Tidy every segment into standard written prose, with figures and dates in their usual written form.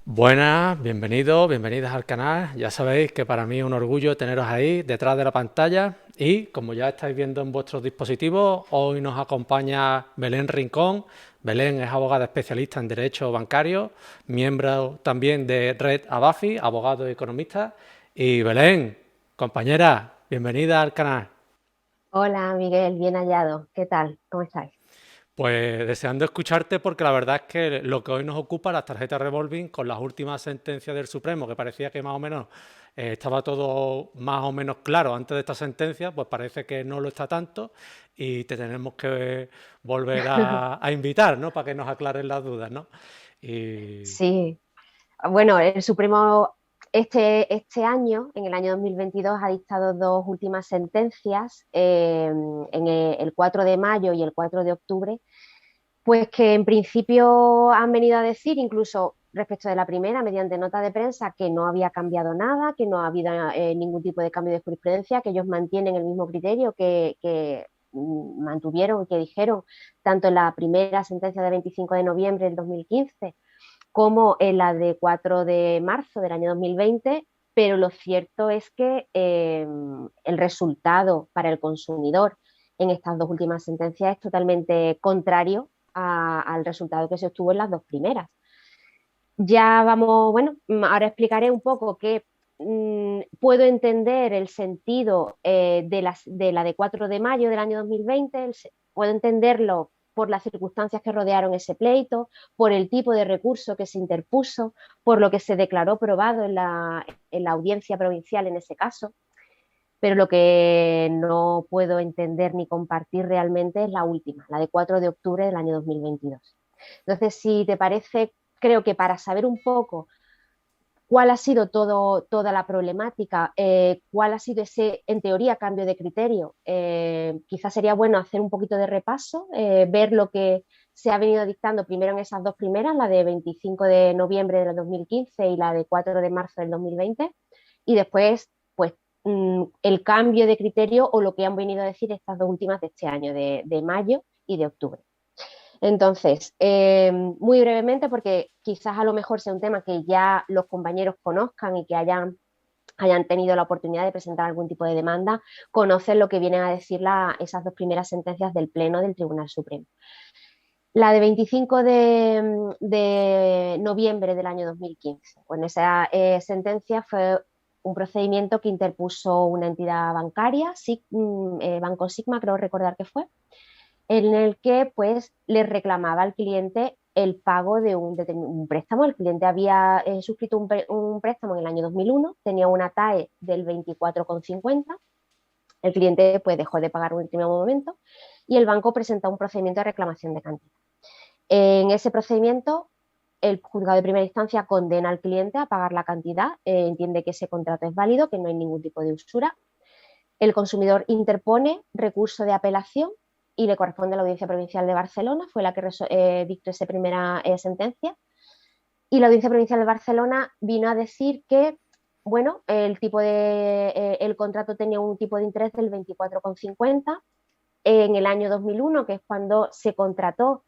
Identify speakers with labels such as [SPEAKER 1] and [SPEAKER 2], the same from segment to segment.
[SPEAKER 1] Buenas, bienvenidos, bienvenidas al canal. Ya sabéis que para mí es un orgullo teneros ahí detrás de la pantalla y como ya estáis viendo en vuestros dispositivos, hoy nos acompaña Belén Rincón. Belén es abogada especialista en Derecho Bancario, miembro también de Red Abafi, abogado y economista. Y Belén, compañera, bienvenida al canal.
[SPEAKER 2] Hola Miguel, bien hallado. ¿Qué tal? ¿Cómo estáis?
[SPEAKER 1] Pues deseando escucharte porque la verdad es que lo que hoy nos ocupa, las tarjetas revolving, con las últimas sentencias del Supremo, que parecía que más o menos estaba todo más o menos claro antes de esta sentencia, pues parece que no lo está tanto y te tenemos que volver a invitar, ¿no? Para que nos aclaren las dudas, ¿no? Y
[SPEAKER 2] Sí, bueno, el Supremo este año, en el año 2022, ha dictado dos últimas sentencias, en el 4 de mayo y el 4 de octubre, pues que en principio han venido a decir, incluso respecto de la primera, mediante nota de prensa, que no había cambiado nada, que no ha habido ningún tipo de cambio de jurisprudencia, que ellos mantienen el mismo criterio que mantuvieron y que dijeron tanto en la primera sentencia de 25 de noviembre del 2015 como en la de 4 de marzo del año 2020, pero lo cierto es que el resultado para el consumidor en estas dos últimas sentencias es totalmente contrario al resultado que se obtuvo en las dos primeras. Ya vamos, bueno, ahora explicaré un poco que puedo entender el sentido de la de 4 de mayo del año 2020, puedo entenderlo por las circunstancias que rodearon ese pleito, por el tipo de recurso que se interpuso, por lo que se declaró probado en la audiencia provincial en ese caso, pero lo que no puedo entender ni compartir realmente es la última, la de 4 de octubre del año 2022. Entonces, si te parece, creo que para saber un poco cuál ha sido toda la problemática, cuál ha sido ese, en teoría, cambio de criterio. Quizás sería bueno hacer un poquito de repaso, ver lo que se ha venido dictando primero en esas dos primeras, la de 25 de noviembre del 2015 y la de 4 de marzo del 2020, y después, pues, el cambio de criterio o lo que han venido a decir estas dos últimas de este año, de mayo y de octubre. Entonces, muy brevemente, porque quizás a lo mejor sea un tema que ya los compañeros conozcan y que hayan tenido la oportunidad de presentar algún tipo de demanda, conocen lo que vienen a decir esas dos primeras sentencias del Pleno del Tribunal Supremo. La de 25 de noviembre del año 2015. Bueno, esa sentencia fue un procedimiento que interpuso una entidad bancaria, Banco Sigma, creo recordar que fue, en el que pues le reclamaba al cliente el pago de un préstamo. El cliente había suscrito un préstamo en el año 2001, tenía una TAE del 24,50. El cliente pues dejó de pagar en un determinado momento y el banco presenta un procedimiento de reclamación de cantidad. En ese procedimiento, el juzgado de primera instancia condena al cliente a pagar la cantidad, entiende que ese contrato es válido, que no hay ningún tipo de usura. El consumidor interpone recurso de apelación y le corresponde a la Audiencia Provincial de Barcelona, fue la que dictó esa primera sentencia. Y la Audiencia Provincial de Barcelona vino a decir que, bueno, el contrato tenía un tipo de interés del 24,50. En el año 2001, que es cuando se contrató,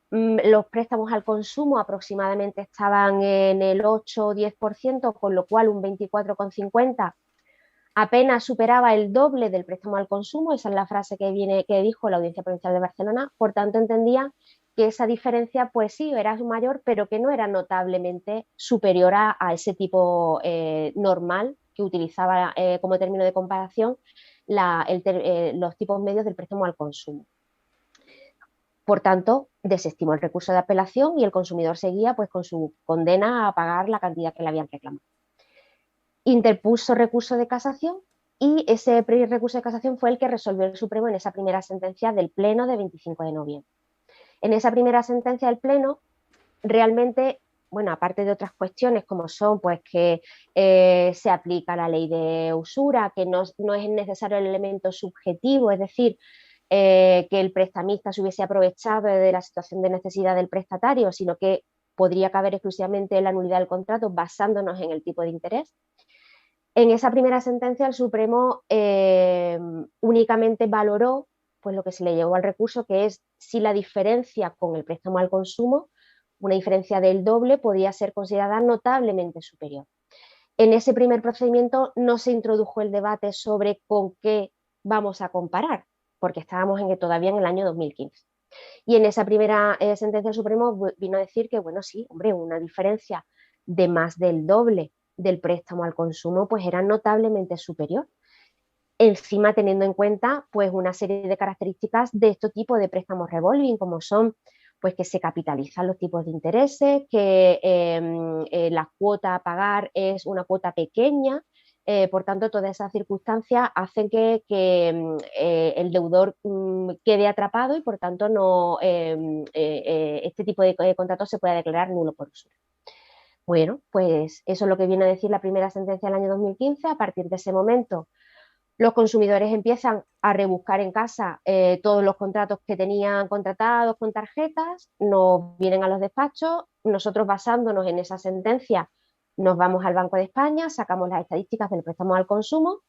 [SPEAKER 2] los préstamos al consumo aproximadamente estaban en el 8 o 10%, con lo cual un 24,50 apenas superaba el doble del préstamo al consumo. Esa es la frase que dijo la Audiencia Provincial de Barcelona. Por tanto, entendía que esa diferencia, pues sí, era mayor, pero que no era notablemente superior a ese tipo normal que utilizaba como término de comparación los tipos medios del préstamo al consumo. Por tanto, desestimó el recurso de apelación y el consumidor seguía pues con su condena a pagar la cantidad que le habían reclamado. Interpuso recurso de casación y ese recurso de casación fue el que resolvió el Supremo en esa primera sentencia del Pleno de 25 de noviembre. En esa primera sentencia del Pleno, realmente, bueno, aparte de otras cuestiones como son pues que se aplica la ley de usura, que no es necesario el elemento subjetivo, es decir, que el prestamista se hubiese aprovechado de la situación de necesidad del prestatario, sino que podría caber exclusivamente la nulidad del contrato basándonos en el tipo de interés. En esa primera sentencia, el Supremo únicamente valoró pues, lo que se le llevó al recurso, que es si la diferencia con el préstamo al consumo una diferencia del doble podía ser considerada notablemente superior. En ese primer procedimiento no se introdujo el debate sobre con qué vamos a comparar, porque estábamos todavía en el año 2015. Y en esa primera sentencia del Supremo vino a decir que, bueno, sí, hombre, una diferencia de más del doble del préstamo al consumo, pues era notablemente superior. Encima teniendo en cuenta pues una serie de características de este tipo de préstamos revolving, como son pues que se capitalizan los tipos de intereses, que la cuota a pagar es una cuota pequeña, por tanto todas esas circunstancias hacen que el deudor quede atrapado y por tanto no, este tipo de contratos se pueda declarar nulo por usura. Bueno, pues eso es lo que viene a decir la primera sentencia del año 2015. A partir de ese momento los consumidores empiezan a rebuscar en casa todos los contratos que tenían contratados con tarjetas, nos vienen a los despachos, nosotros basándonos en esa sentencia nos vamos al Banco de España, sacamos las estadísticas del préstamo al consumo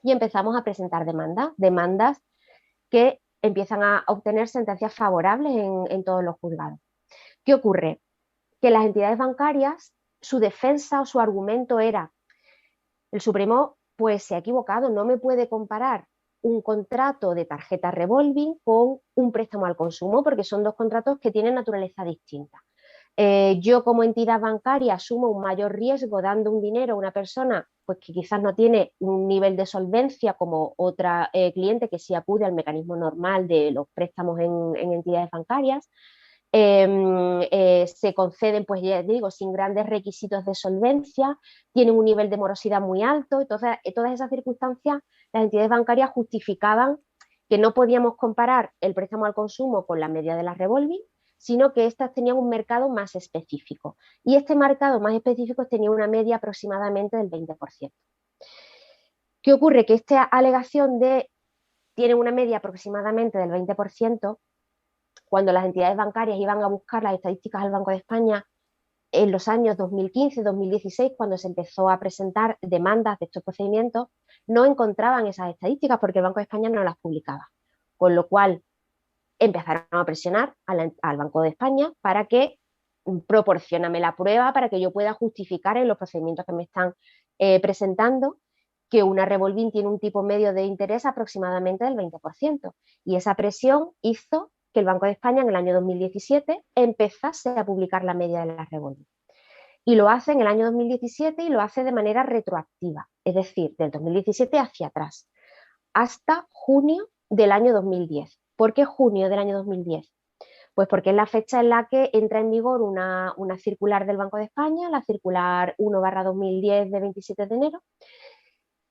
[SPEAKER 2] y empezamos a presentar demandas que empiezan a obtener sentencias favorables en todos los juzgados. ¿Qué ocurre? Que las entidades bancarias, su defensa o su argumento era: el Supremo pues se ha equivocado, no me puede comparar un contrato de tarjeta revolving con un préstamo al consumo porque son dos contratos que tienen naturaleza distinta. Yo como entidad bancaria asumo un mayor riesgo dando un dinero a una persona pues que quizás no tiene un nivel de solvencia como otra cliente que sí acude al mecanismo normal de los préstamos en entidades bancarias. Se conceden, pues ya digo, sin grandes requisitos de solvencia, tienen un nivel de morosidad muy alto. Entonces, en todas esas circunstancias, las entidades bancarias justificaban que no podíamos comparar el préstamo al consumo con la media de las revolving, sino que éstas tenían un mercado más específico. Y este mercado más específico tenía una media aproximadamente del 20%. ¿Qué ocurre? Que esta alegación de tiene una media aproximadamente del 20%, cuando las entidades bancarias iban a buscar las estadísticas al Banco de España en los años 2015-2016, cuando se empezó a presentar demandas de estos procedimientos, no encontraban esas estadísticas porque el Banco de España no las publicaba. Con lo cual empezaron a presionar al Banco de España para que proporcióname la prueba para que yo pueda justificar en los procedimientos que me están presentando que una revolving tiene un tipo medio de interés aproximadamente del 20%. Y esa presión hizo que el Banco de España en el año 2017 empezase a publicar la media de las revolving. Y lo hace en el año 2017 y lo hace de manera retroactiva, es decir, del 2017 hacia atrás, hasta junio del año 2010. ¿Por qué junio del año 2010? Pues porque es la fecha en la que entra en vigor una circular del Banco de España, la circular 1/2010 de 27 de enero,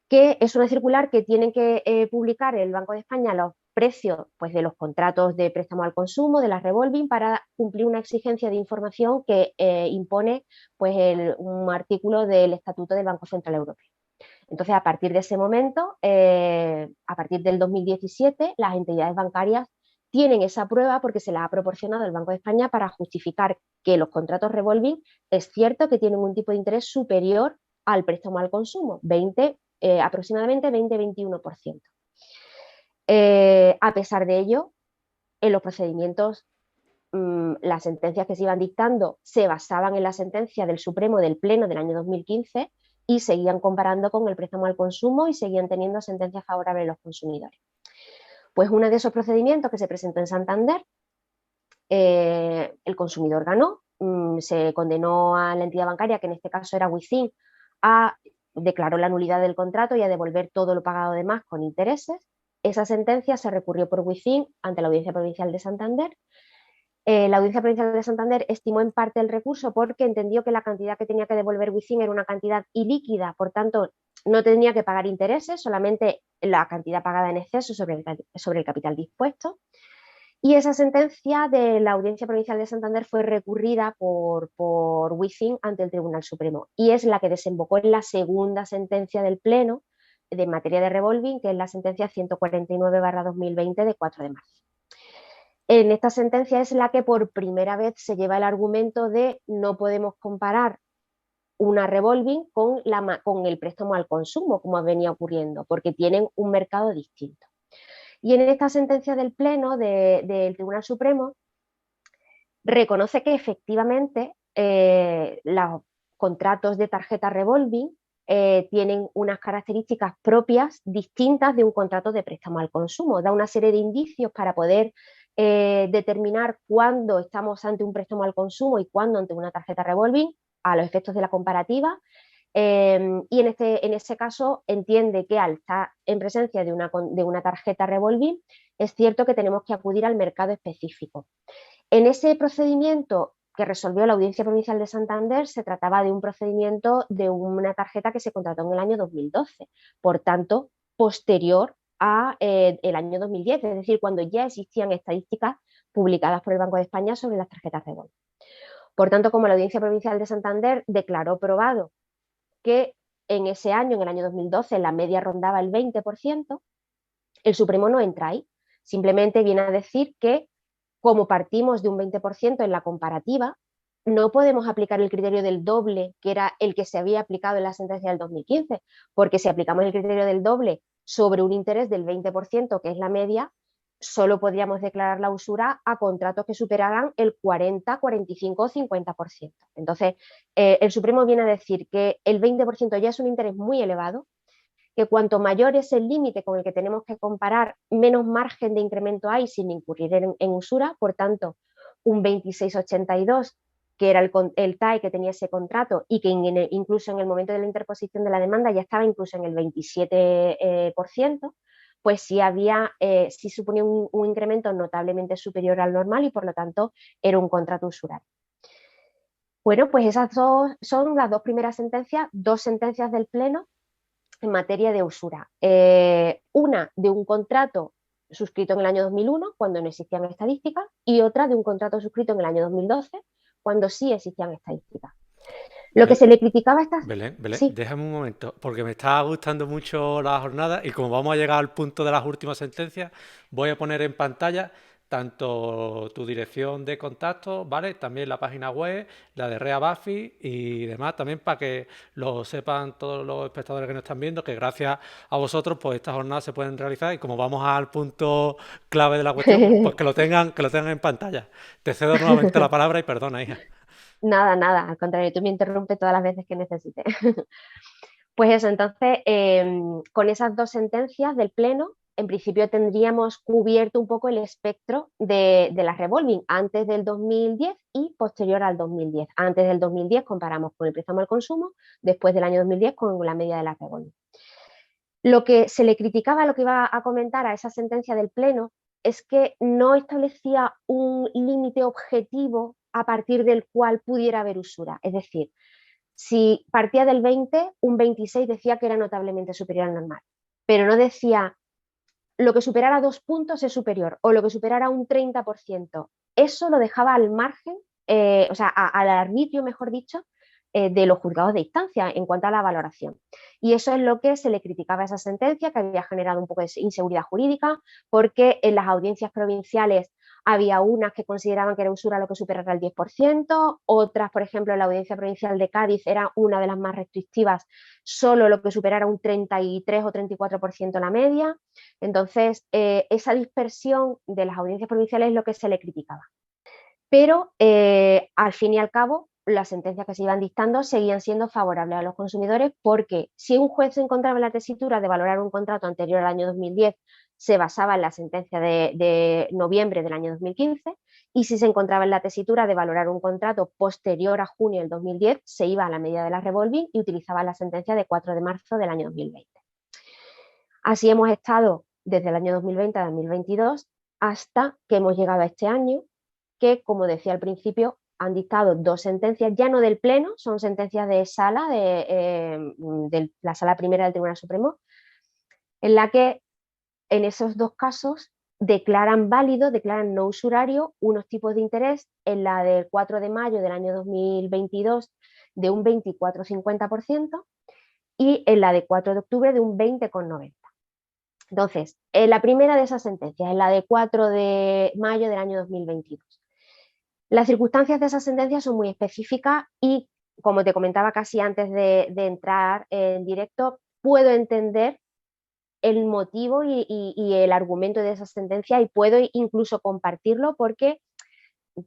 [SPEAKER 2] que es una circular que tienen que publicar el Banco de España los precios pues, de los contratos de préstamo al consumo, de las revolving, para cumplir una exigencia de información que impone pues, un artículo del Estatuto del Banco Central Europeo. Entonces, a partir de ese momento, a partir del 2017, las entidades bancarias tienen esa prueba porque se la ha proporcionado el Banco de España para justificar que los contratos revolving es cierto que tienen un tipo de interés superior al préstamo al consumo, aproximadamente 20-21%. A pesar de ello, en los procedimientos, las sentencias que se iban dictando se basaban en la sentencia del Supremo del Pleno del año 2015 y seguían comparando con el préstamo al consumo y seguían teniendo sentencias favorables a los consumidores. Pues uno de esos procedimientos que se presentó en Santander, el consumidor ganó, se condenó a la entidad bancaria, que en este caso era Wizin, declaró la nulidad del contrato y a devolver todo lo pagado de más con intereses. Esa sentencia se recurrió por Wizin ante la Audiencia Provincial de Santander. La Audiencia Provincial de Santander estimó en parte el recurso porque entendió que la cantidad que tenía que devolver Wizin era una cantidad ilíquida, por tanto no tenía que pagar intereses, solamente la cantidad pagada en exceso sobre el capital dispuesto. Y esa sentencia de la Audiencia Provincial de Santander fue recurrida por Wizin ante el Tribunal Supremo y es la que desembocó en la segunda sentencia del Pleno de materia de revolving, que es la sentencia 149/2020 de 4 de marzo. En esta sentencia es la que por primera vez se lleva el argumento de no podemos comparar una revolving con el préstamo al consumo, como venía ocurriendo, porque tienen un mercado distinto. Y en esta sentencia del Pleno del Tribunal Supremo reconoce que efectivamente los contratos de tarjeta revolving tienen unas características propias distintas de un contrato de préstamo al consumo. Da una serie de indicios para poder determinar cuándo estamos ante un préstamo al consumo y cuándo ante una tarjeta revolving a los efectos de la comparativa. Y en ese caso entiende que al estar en presencia de una tarjeta revolving, es cierto que tenemos que acudir al mercado específico. En ese procedimiento que resolvió la Audiencia Provincial de Santander, se trataba de un procedimiento de una tarjeta que se contrató en el año 2012, por tanto, posterior a el año 2010, es decir, cuando ya existían estadísticas publicadas por el Banco de España sobre las tarjetas revolving. Por tanto, como la Audiencia Provincial de Santander declaró probado que en ese año, en el año 2012, la media rondaba el 20%, el Supremo no entra ahí. Simplemente viene a decir que, como partimos de un 20% en la comparativa, no podemos aplicar el criterio del doble, que era el que se había aplicado en la sentencia del 2015, porque si aplicamos el criterio del doble sobre un interés del 20%, que es la media, solo podríamos declarar la usura a contratos que superaran el 40, 45 o 50%. Entonces, el Supremo viene a decir que el 20% ya es un interés muy elevado, que cuanto mayor es el límite con el que tenemos que comparar, menos margen de incremento hay sin incurrir en usura. Por tanto, un 26,82, que era el TAE que tenía ese contrato y que incluso en el momento de la interposición de la demanda ya estaba incluso en el 27%, pues sí suponía un incremento notablemente superior al normal y por lo tanto era un contrato usurario. Bueno, pues esas son las dos primeras sentencias, dos sentencias del Pleno en materia de usura. Una de un contrato suscrito en el año 2001, cuando no existían estadísticas, y otra de un contrato suscrito en el año 2012, cuando sí existían estadísticas. Lo que se le criticaba a estas...
[SPEAKER 1] Belén,
[SPEAKER 2] Sí.
[SPEAKER 1] déjame un momento, porque me está gustando mucho la jornada y como vamos a llegar al punto de las últimas sentencias, voy a poner en pantalla tanto tu dirección de contacto, ¿vale? También la página web, la de Rea Buffy y demás, también para que lo sepan todos los espectadores que nos están viendo, que gracias a vosotros, pues estas jornadas se pueden realizar y como vamos al punto clave de la cuestión, pues que lo tengan en pantalla. Te cedo nuevamente la palabra y perdona, hija.
[SPEAKER 2] Nada, nada, al contrario, tú me interrumpes todas las veces que necesites. Pues eso, entonces, con esas dos sentencias del Pleno, en principio tendríamos cubierto un poco el espectro de las revolving antes del 2010 y posterior al 2010. Antes del 2010 comparamos con el préstamo al consumo, después del año 2010 con la media de las revolving. Lo que se le criticaba, lo que iba a comentar a esa sentencia del Pleno, es que no establecía un límite objetivo a partir del cual pudiera haber usura. Es decir, si partía del 20, un 26 decía que era notablemente superior al normal, pero no decía lo que superara 2 puntos es superior o lo que superara un 30%. Eso lo dejaba al margen, o sea, al arbitrio, mejor dicho, de los juzgados de instancia en cuanto a la valoración. Y eso es lo que se le criticaba a esa sentencia, que había generado un poco de inseguridad jurídica, porque en las audiencias provinciales había unas que consideraban que era usura lo que superara el 10%, otras, por ejemplo, en la Audiencia Provincial de Cádiz era una de las más restrictivas, solo lo que superara un 33 o 34% la media. Entonces, esa dispersión de las audiencias provinciales es lo que se le criticaba. Pero, al fin y al cabo, las sentencias que se iban dictando seguían siendo favorables a los consumidores porque si un juez se encontraba en la tesitura de valorar un contrato anterior al año 2010, se basaba en la sentencia de noviembre del año 2015 y si se encontraba en la tesitura de valorar un contrato posterior a junio del 2010, se iba a la medida de la revolving y utilizaba la sentencia de 4 de marzo del año 2020. Así hemos estado desde el año 2020 a 2022 hasta que hemos llegado a este año, que, como decía al principio, han dictado dos sentencias, ya no del Pleno, son sentencias de sala, de la Sala Primera del Tribunal Supremo, en la que en esos dos casos declaran válido, declaran no usurario unos tipos de interés, en la del 4 de mayo del año 2022 de un 24,50% y en la de 4 de octubre de un 20,90%. Entonces, la primera de esas sentencias es la de 4 de mayo del año 2022. Las circunstancias de esas sentencias son muy específicas y, como te comentaba casi antes de entrar en directo, puedo entender el motivo y el argumento de esa sentencia y puedo incluso compartirlo porque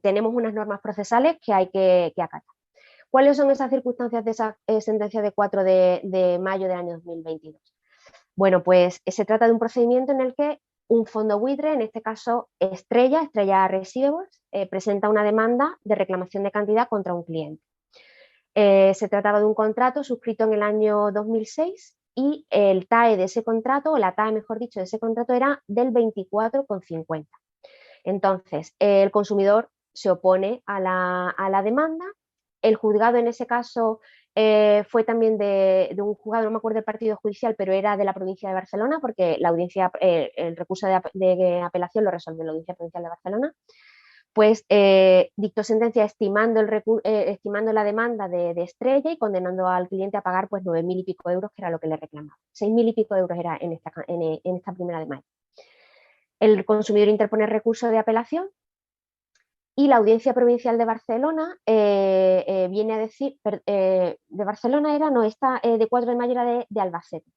[SPEAKER 2] tenemos unas normas procesales que hay que acatar. ¿Cuáles son esas circunstancias de esa sentencia de 4 de mayo del año 2022? Bueno, pues se trata de un procedimiento en el que un fondo buitre, en este caso Estrella Receivables, presenta una demanda de reclamación de cantidad contra un cliente. Se trataba de un contrato suscrito en el año 2006 y el TAE de ese contrato, o la TAE mejor dicho, de ese contrato era del 24,50. Entonces, el consumidor se opone a la demanda. El juzgado en ese caso fue también de un juzgado, no me acuerdo del partido judicial, pero era de la provincia de Barcelona, porque la audiencia, el recurso de apelación lo resolvió la Audiencia Provincial de Barcelona. Pues dictó sentencia estimando la demanda de Estrella y condenando al cliente a pagar pues 9.000 y pico euros, que era lo que le reclamaba. 6.000 y pico euros era en esta primera de mayo. El consumidor interpone recurso de apelación y la Audiencia Provincial de Barcelona viene a decir, de Barcelona era, no, esta de 4 de mayo era de Albacete.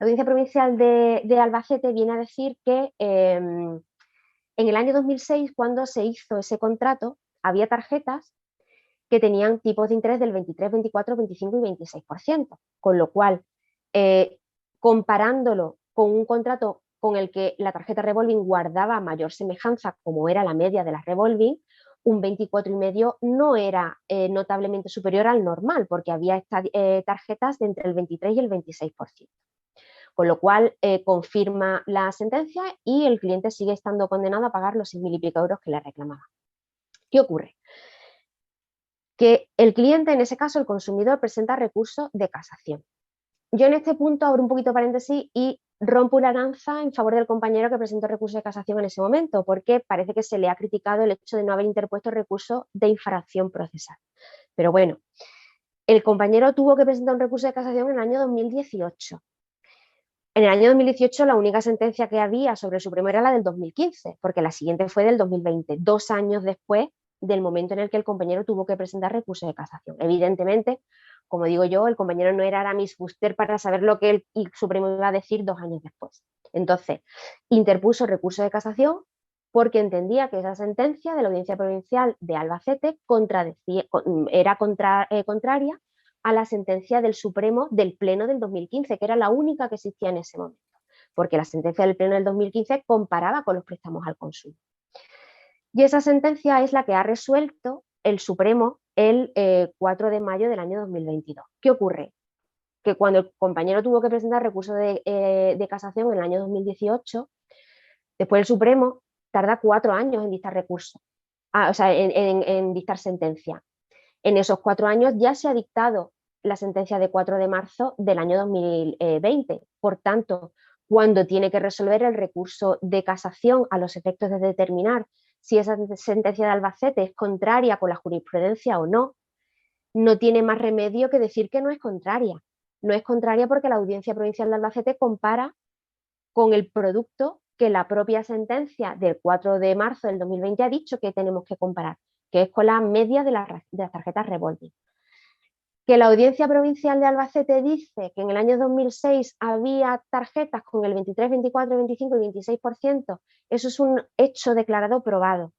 [SPEAKER 2] La Audiencia Provincial de Albacete viene a decir que en el año 2006, cuando se hizo ese contrato, había tarjetas que tenían tipos de interés del 23, 24, 25 y 26%, con lo cual, comparándolo con un contrato con el que la tarjeta revolving guardaba mayor semejanza, como era la media de las revolving, un 24,5 no era notablemente superior al normal, porque había tarjetas de entre el 23 y el 26%. Con lo cual confirma la sentencia y el cliente sigue estando condenado a pagar los 6.000 y pico euros que le reclamaba. ¿Qué ocurre? Que el cliente, en ese caso el consumidor, presenta recurso de casación. Yo en este punto abro un poquito paréntesis y rompo una lanza en favor del compañero que presentó recurso de casación en ese momento, porque parece que se le ha criticado el hecho de no haber interpuesto recurso de infracción procesal. Pero bueno, el compañero tuvo que presentar un recurso de casación en el año 2018. En el año 2018 la única sentencia que había sobre el Supremo era la del 2015, porque la siguiente fue del 2020, 2 años después del momento en el que el compañero tuvo que presentar recurso de casación. Evidentemente, como digo yo, el compañero no era Aramis Fuster para saber lo que el Supremo iba a decir 2 años después. Entonces, interpuso recurso de casación porque entendía que esa sentencia de la Audiencia Provincial de Albacete era contraria a la sentencia del Supremo del Pleno del 2015, que era la única que existía en ese momento, porque la sentencia del Pleno del 2015 comparaba con los préstamos al consumo. Y esa sentencia es la que ha resuelto el Supremo el 4 de mayo del año 2022. ¿Qué ocurre? Que cuando el compañero tuvo que presentar recurso de casación en el año 2018, después el Supremo tarda 4 años en dictar recurso, en dictar sentencia. En esos 4 años ya se ha dictado la sentencia de 4 de marzo del año 2020. Por tanto, cuando tiene que resolver el recurso de casación a los efectos de determinar si esa sentencia de Albacete es contraria con la jurisprudencia o no, no tiene más remedio que decir que no es contraria. No es contraria porque la Audiencia Provincial de Albacete compara con el producto que la propia sentencia del 4 de marzo del 2020 ha dicho que tenemos que comparar, que es con la media de las tarjetas revolving. Que la Audiencia Provincial de Albacete dice que en el año 2006 había tarjetas con el 23, 24, 25 y 26%, eso es un hecho declarado probado.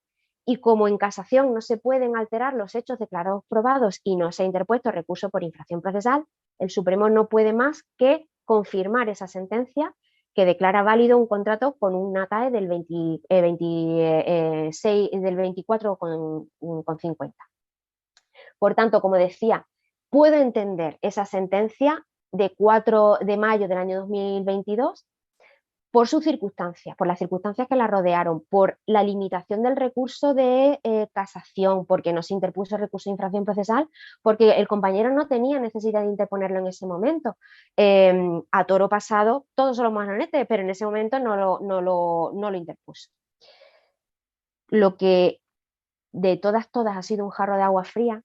[SPEAKER 2] Y como en casación no se pueden alterar los hechos declarados probados y no se ha interpuesto recurso por infracción procesal, el Supremo no puede más que confirmar esa sentencia que declara válido un contrato con una TAE del 24,50. Por tanto, como decía, puedo entender esa sentencia de 4 de mayo del año 2022 por sus circunstancias, por las circunstancias que la rodearon, por la limitación del recurso de casación, porque no se interpuso recurso de infracción procesal, porque el compañero no tenía necesidad de interponerlo en ese momento. A toro pasado, todos son los más honestos, pero en ese momento no lo interpuso. Lo que de todas ha sido un jarro de agua fría,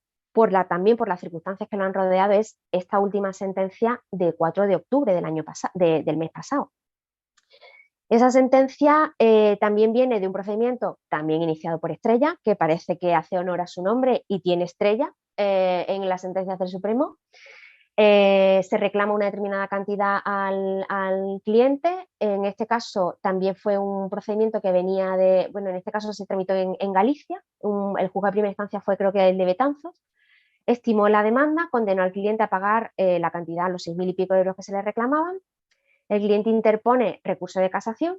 [SPEAKER 2] también por las circunstancias que lo han rodeado, es esta última sentencia de 4 de octubre del mes pasado. Esa sentencia también viene de un procedimiento también iniciado por Estrella, que parece que hace honor a su nombre y tiene estrella en las sentencias del Supremo. Se reclama una determinada cantidad al cliente. En este caso también fue un procedimiento que venía de, bueno, en este caso se tramitó en Galicia, el juzgado de primera instancia fue creo que el de Betanzos, estimó la demanda, condenó al cliente a pagar la cantidad, los 6.000 y pico de euros que se le reclamaban. El cliente interpone recurso de casación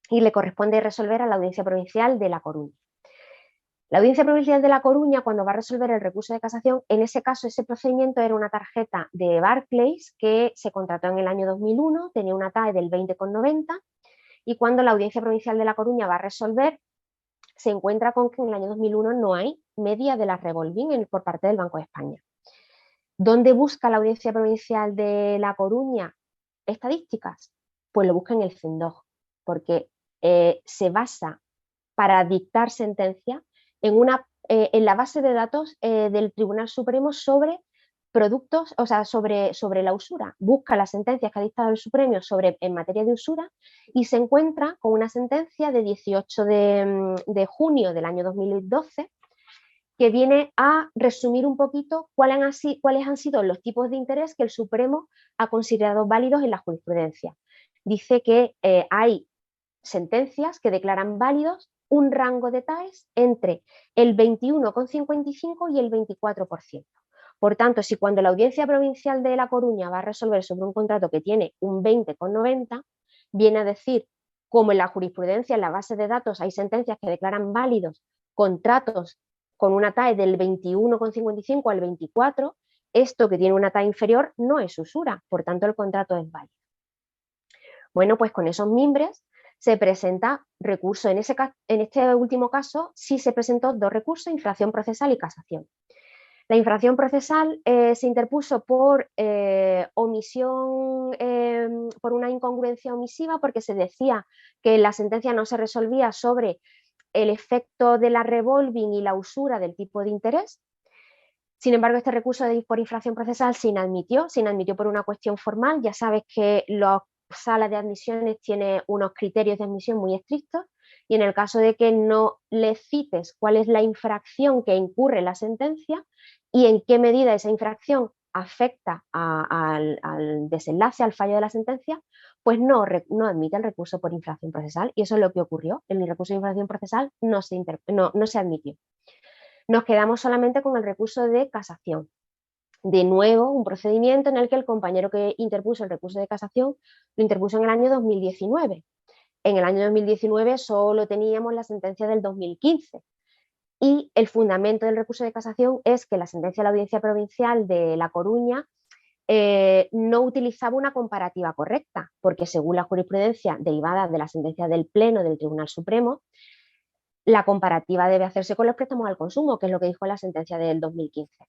[SPEAKER 2] y le corresponde resolver a la Audiencia Provincial de La Coruña. La Audiencia Provincial de La Coruña, cuando va a resolver el recurso de casación, en ese caso ese procedimiento era una tarjeta de Barclays que se contrató en el año 2001, tenía una TAE del 20,90 y cuando la Audiencia Provincial de La Coruña va a resolver, se encuentra con que en el año 2001 no hay media de la revolving por parte del Banco de España. ¿Dónde busca la Audiencia Provincial de La Coruña estadísticas? Pues lo busca en el CENDOG, porque se basa para dictar sentencia en la base de datos del Tribunal Supremo sobre productos, o sea, sobre la usura. Busca las sentencias que ha dictado el Supremo en materia de usura y se encuentra con una sentencia de 18 de junio del año 2012 que viene a resumir un poquito cuáles han sido los tipos de interés que el Supremo ha considerado válidos en la jurisprudencia. Dice que hay sentencias que declaran válidos un rango de TAEs entre el 21,55 y el 24%. Por tanto, si cuando la Audiencia Provincial de La Coruña va a resolver sobre un contrato que tiene un 20,90, viene a decir, como en la jurisprudencia, en la base de datos, hay sentencias que declaran válidos contratos con una TAE del 21,55 al 24, esto que tiene una TAE inferior no es usura, por tanto el contrato es válido. Bueno, pues con esos mimbres se presenta recurso. En este último caso sí se presentó dos recursos, infracción procesal y casación. La infracción procesal se interpuso por omisión, por una incongruencia omisiva, porque se decía que la sentencia no se resolvía sobre el efecto de la revolving y la usura del tipo de interés. Sin embargo, este recurso por infracción procesal se inadmitió por una cuestión formal. Ya sabes que los sala de admisiones tiene unos criterios de admisión muy estrictos y en el caso de que no le cites cuál es la infracción que incurre la sentencia y en qué medida esa infracción afecta al desenlace, al fallo de la sentencia, pues no admite el recurso por infracción procesal y eso es lo que ocurrió. El recurso de infracción procesal no se admitió. Nos quedamos solamente con el recurso de casación. De nuevo, un procedimiento en el que el compañero que interpuso el recurso de casación lo interpuso en el año 2019. En el año 2019 solo teníamos la sentencia del 2015 y el fundamento del recurso de casación es que la sentencia de la Audiencia Provincial de La Coruña no utilizaba una comparativa correcta, porque según la jurisprudencia derivada de la sentencia del Pleno del Tribunal Supremo, la comparativa debe hacerse con los préstamos al consumo, que es lo que dijo la sentencia del 2015.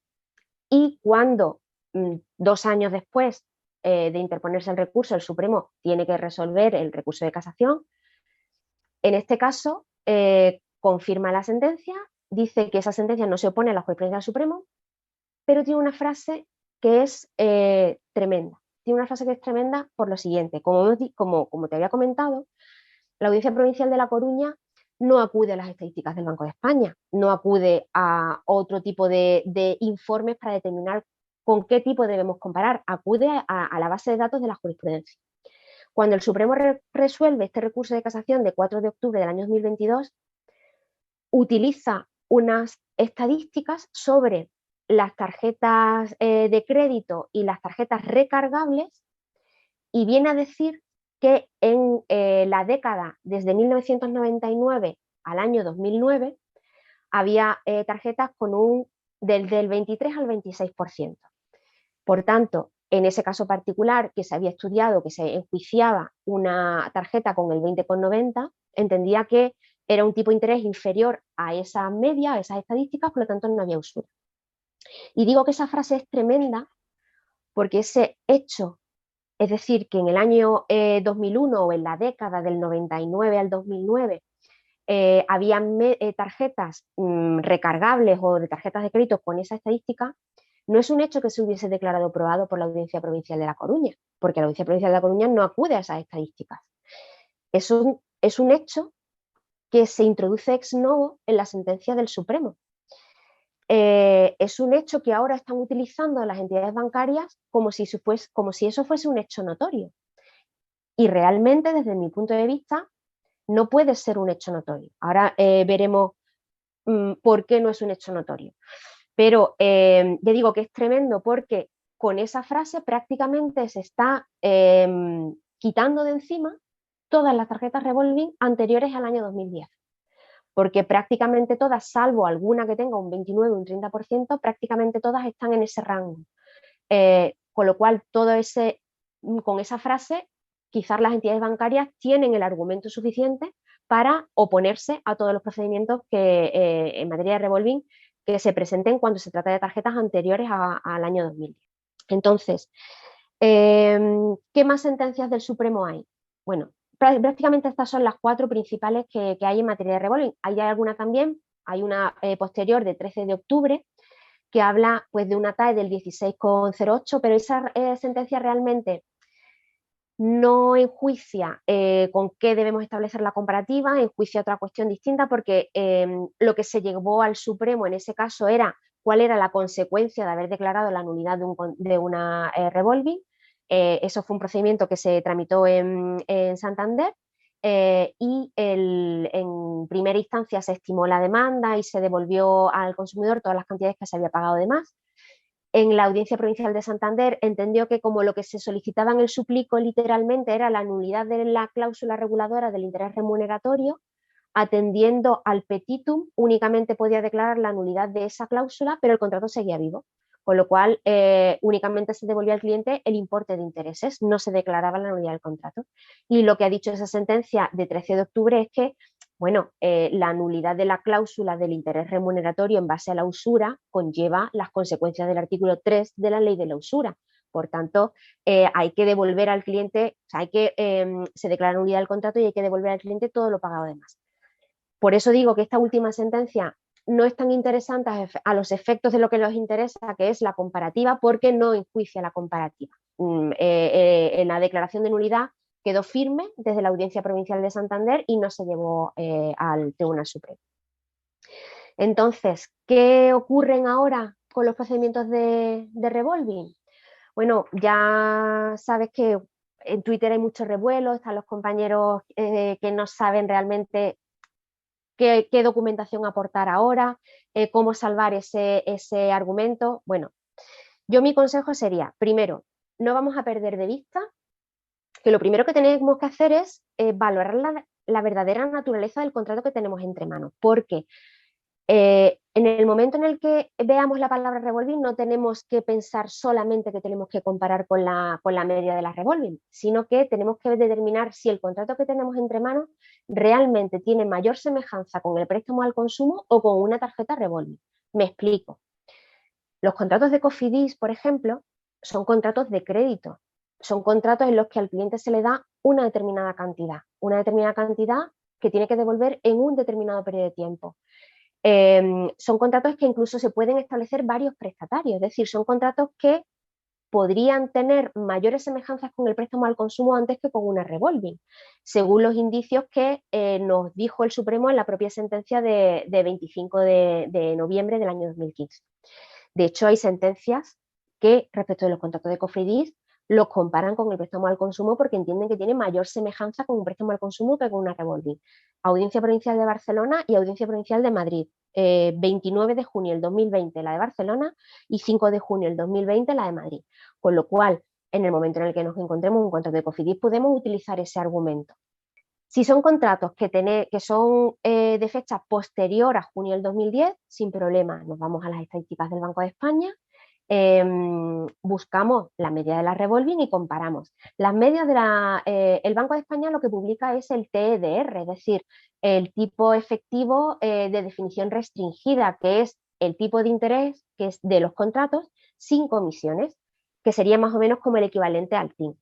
[SPEAKER 2] Y cuando 2 años después de interponerse el recurso, el Supremo tiene que resolver el recurso de casación, en este caso confirma la sentencia, dice que esa sentencia no se opone a la jurisprudencia del Supremo, pero tiene una frase que es tremenda. Tiene una frase que es tremenda por lo siguiente. Como te había comentado, la Audiencia Provincial de La Coruña no acude a las estadísticas del Banco de España, no acude a otro tipo de informes para determinar con qué tipo debemos comparar, acude a la base de datos de la jurisprudencia. Cuando el Supremo resuelve este recurso de casación de 4 de octubre del año 2022, utiliza unas estadísticas sobre las tarjetas de crédito y las tarjetas recargables y viene a decir que en la década desde 1999 al año 2009 había tarjetas con del 23 al 26%. Por tanto, en ese caso particular que se había estudiado, que se enjuiciaba una tarjeta con el 20,90, entendía que era un tipo de interés inferior a esa media, a esas estadísticas, por lo tanto no había usura. Y digo que esa frase es tremenda porque ese hecho, es decir, que en el año 2001 o en la década del 99 al 2009 había tarjetas recargables o de tarjetas de crédito con esa estadística, no es un hecho que se hubiese declarado probado por la Audiencia Provincial de La Coruña, porque la Audiencia Provincial de La Coruña no acude a esas estadísticas. Es un hecho que se introduce ex novo en la sentencia del Supremo. es un hecho que ahora están utilizando las entidades bancarias como si eso fuese un hecho notorio. Y realmente, desde mi punto de vista, no puede ser un hecho notorio. Ahora veremos por qué no es un hecho notorio. Pero ya digo que es tremendo porque con esa frase prácticamente se está quitando de encima todas las tarjetas revolving anteriores al año 2010. Porque prácticamente todas, salvo alguna que tenga un 29 o un 30%, prácticamente todas están en ese rango. Con lo cual, con esa frase, quizás las entidades bancarias tienen el argumento suficiente para oponerse a todos los procedimientos en materia de revolving que se presenten cuando se trata de tarjetas anteriores al año 2010. Entonces, ¿qué más sentencias del Supremo hay? Bueno, prácticamente estas son las 4 principales que hay en materia de revolving. Hay alguna también, hay una posterior de 13 de octubre que habla pues, de una TAE del 16,08, pero esa sentencia realmente no enjuicia con qué debemos establecer la comparativa, enjuicia otra cuestión distinta porque lo que se llevó al Supremo en ese caso era cuál era la consecuencia de haber declarado la nulidad de una revolving. Eso fue un procedimiento que se tramitó en Santander en primera instancia se estimó la demanda y se devolvió al consumidor todas las cantidades que se había pagado de más. En la Audiencia Provincial de Santander entendió que como lo que se solicitaba en el suplico literalmente era la nulidad de la cláusula reguladora del interés remuneratorio, atendiendo al petitum, únicamente podía declarar la nulidad de esa cláusula, pero el contrato seguía vivo, con lo cual únicamente se devolvía al cliente el importe de intereses, no se declaraba la nulidad del contrato. Y lo que ha dicho esa sentencia de 13 de octubre es que bueno, la nulidad de la cláusula del interés remuneratorio en base a la usura conlleva las consecuencias del artículo 3 de la ley de la usura. Por tanto, hay que devolver al cliente, o sea, se declara nulidad del contrato y hay que devolver al cliente todo lo pagado de más. Por eso digo que esta última sentencia no es tan interesante a los efectos de lo que nos interesa, que es la comparativa, porque no enjuicia la comparativa. En la declaración de nulidad quedó firme desde la Audiencia Provincial de Santander y no se llevó al Tribunal Supremo. Entonces, ¿qué ocurren ahora con los procedimientos de revolving? Bueno, ya sabes que en Twitter hay mucho revuelo, están los compañeros que no saben realmente qué documentación aportar ahora, cómo salvar ese argumento. Bueno, yo mi consejo sería, primero, no vamos a perder de vista que lo primero que tenemos que hacer es valorar la verdadera naturaleza del contrato que tenemos entre manos, porque en el momento en el que veamos la palabra revolving no tenemos que pensar solamente que tenemos que comparar con la media de la revolving, sino que tenemos que determinar si el contrato que tenemos entre manos realmente tiene mayor semejanza con el préstamo al consumo o con una tarjeta revolving. Me explico. Los contratos de Cofidis, por ejemplo, son contratos de crédito. Son contratos en los que al cliente se le da una determinada cantidad que tiene que devolver en un determinado periodo de tiempo. Son contratos que incluso se pueden establecer varios prestatarios, es decir, son contratos que podrían tener mayores semejanzas con el préstamo al consumo antes que con una revolving, según los indicios que nos dijo el Supremo en la propia sentencia de 25 de noviembre del año 2015. De hecho, hay sentencias que respecto de los contratos de Cofidis los comparan con el préstamo al consumo porque entienden que tiene mayor semejanza con un préstamo al consumo que con una revolving. Audiencia Provincial de Barcelona y Audiencia Provincial de Madrid. 29 de junio del 2020 la de Barcelona y 5 de junio del 2020 la de Madrid. Con lo cual, en el momento en el que nos encontremos un contrato de Cofidis, podemos utilizar ese argumento. Si son contratos que son de fecha posterior a junio del 2010, sin problema, nos vamos a las estadísticas del Banco de España, buscamos la media de la revolving y comparamos. Las medias el Banco de España lo que publica es el TEDR, es decir, el tipo efectivo de definición restringida, que es el tipo de interés que es de los contratos sin comisiones, que sería más o menos como el equivalente al TIN.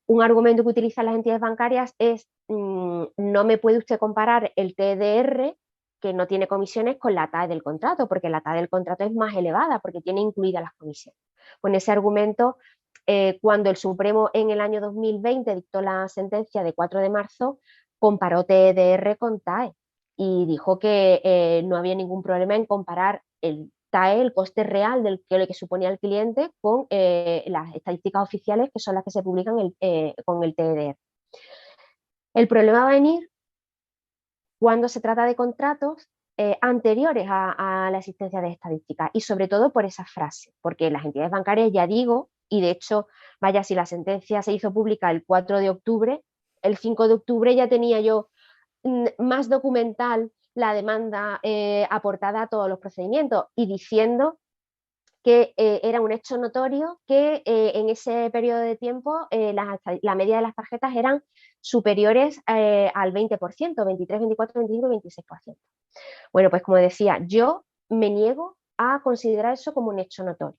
[SPEAKER 2] Un argumento que utilizan las entidades bancarias es no me puede usted comparar el TDR que no tiene comisiones con la TAE del contrato, porque la TAE del contrato es más elevada porque tiene incluidas las comisiones. Con ese argumento, cuando el Supremo en el año 2020 dictó la sentencia de 4 de marzo, comparó TDR con TAE y dijo que no había ningún problema en comparar contrastae el coste real del que suponía el cliente con las estadísticas oficiales, que son las que se publican con el TEDR. El problema va a venir cuando se trata de contratos anteriores a la existencia de estadísticas, y sobre todo por esa frase, porque las entidades bancarias, ya digo, y de hecho, vaya, si la sentencia se hizo pública el 4 de octubre, el 5 de octubre ya tenía yo más documental la demanda aportada a todos los procedimientos, y diciendo que era un hecho notorio que en ese periodo de tiempo la media de las tarjetas eran superiores al 20%, 23, 24, 25 y 26%. Bueno, pues como decía, yo me niego a considerar eso como un hecho notorio.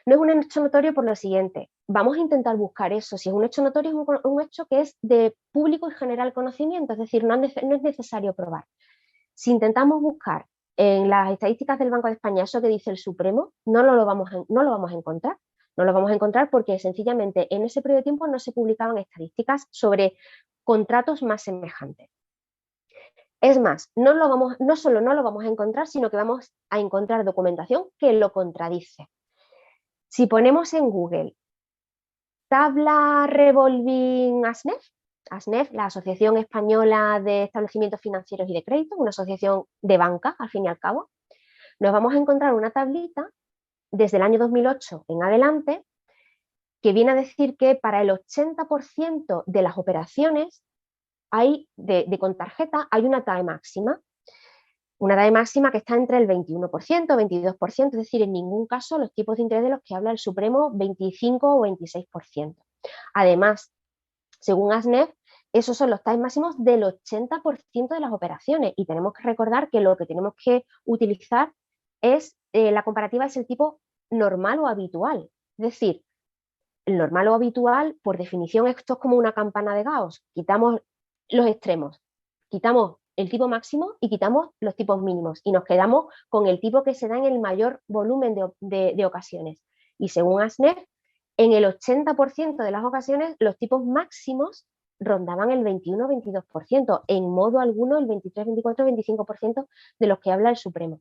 [SPEAKER 2] No es un hecho notorio por lo siguiente: vamos a intentar buscar eso. Si es un hecho notorio, es un hecho que es de público y general conocimiento, es decir, no es necesario probar. Si intentamos buscar en las estadísticas del Banco de España eso que dice el Supremo, no lo vamos a encontrar. No lo vamos a encontrar porque sencillamente en ese periodo de tiempo no se publicaban estadísticas sobre contratos más semejantes. Es más, no solo no lo vamos a encontrar, sino que vamos a encontrar documentación que lo contradice. Si ponemos en Google tabla revolving ASNEF, ASNEF, la Asociación Española de Establecimientos Financieros y de Crédito, una asociación de banca, al fin y al cabo, nos vamos a encontrar una tablita desde el año 2008 en adelante que viene a decir que para el 80% de las operaciones con tarjeta hay una TAE máxima. Una TAE máxima que está entre el 21%, 22%, es decir, en ningún caso los tipos de interés de los que habla el Supremo, 25 o 26%. Además, según ASNEF, esos son los TAE máximos del 80% de las operaciones, y tenemos que recordar que lo que tenemos que utilizar es, la comparativa es el tipo normal o habitual. Es decir, el normal o habitual, por definición, esto es como una campana de Gauss. Quitamos los extremos, quitamos el tipo máximo y quitamos los tipos mínimos, y nos quedamos con el tipo que se da en el mayor volumen de ocasiones. Y según ASNEF, en el 80% de las ocasiones los tipos máximos rondaban el 21-22%, en modo alguno el 23, 24, 25% de los que habla el Supremo.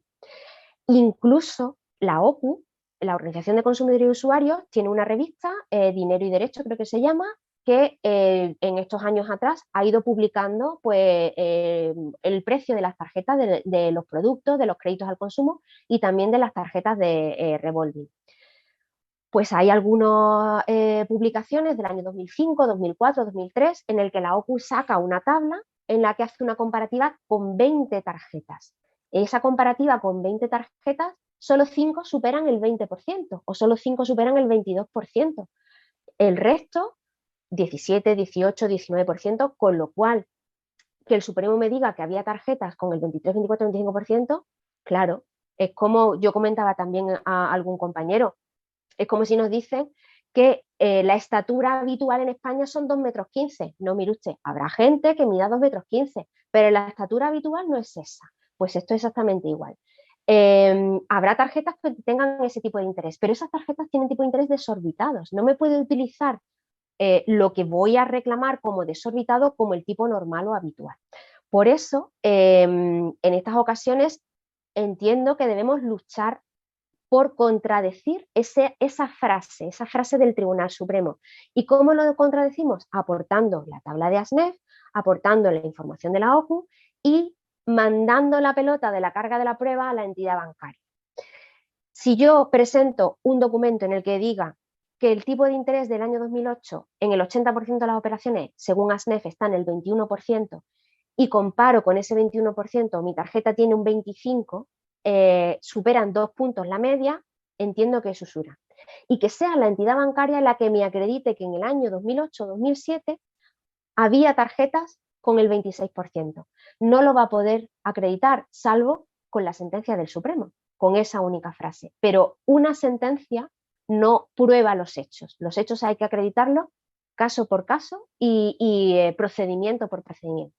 [SPEAKER 2] Incluso la OCU, la Organización de Consumidores y Usuarios, tiene una revista, Dinero y Derecho creo que se llama, que en estos años atrás ha ido publicando pues, el precio de las tarjetas de los productos, de los créditos al consumo y también de las tarjetas de revolving. Pues hay algunas publicaciones del año 2005, 2004, 2003 en el que la OCU saca una tabla en la que hace una comparativa con 20 tarjetas. Esa comparativa con 20 tarjetas, solo 5 superan el 20% o solo 5 superan el 22%. El resto, 17, 18, 19%, con lo cual que el Supremo me diga que había tarjetas con el 23, 24, 25%, claro, es como yo comentaba también a algún compañero, es como si nos dicen que la estatura habitual en España son 2,15 m. No, mire usted, habrá gente que mida 2,15 m, pero la estatura habitual no es esa. Pues esto es exactamente igual. Habrá tarjetas que tengan ese tipo de interés, pero esas tarjetas tienen tipo de interés desorbitados. No me puede utilizar lo que voy a reclamar como desorbitado como el tipo normal o habitual. Por eso, en estas ocasiones, entiendo que debemos luchar por contradecir esa frase del Tribunal Supremo. ¿Y cómo lo contradecimos? Aportando la tabla de ASNEF, aportando la información de la OCU y mandando la pelota de la carga de la prueba a la entidad bancaria. Si yo presento un documento en el que diga que el tipo de interés del año 2008 en el 80% de las operaciones, según ASNEF, está en el 21%, y comparo con ese 21%, mi tarjeta tiene un 25%, superan 2 puntos la media, entiendo que es usura. Y que sea la entidad bancaria la que me acredite que en el año 2008-2007 había tarjetas con el 26%. No lo va a poder acreditar, salvo con la sentencia del Supremo, con esa única frase. Pero una sentencia no prueba los hechos. Los hechos hay que acreditarlos caso por caso y procedimiento por procedimiento.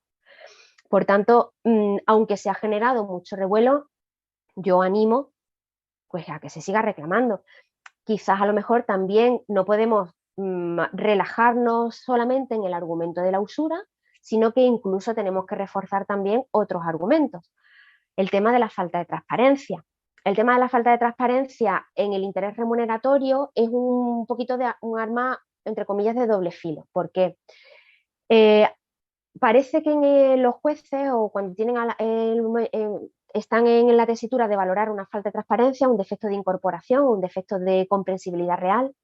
[SPEAKER 2] Por tanto, aunque se ha generado mucho revuelo, yo animo pues, a que se siga reclamando. Quizás a lo mejor también no podemos relajarnos solamente en el argumento de la usura, sino que incluso tenemos que reforzar también otros argumentos. El tema de la falta de transparencia. el tema de la falta de transparencia en el interés remuneratorio es un poquito de un arma, entre comillas, de doble filo, porque parece que los jueces o cuando tienen están en la tesitura de valorar una falta de transparencia, un defecto de incorporación, un defecto de comprensibilidad real,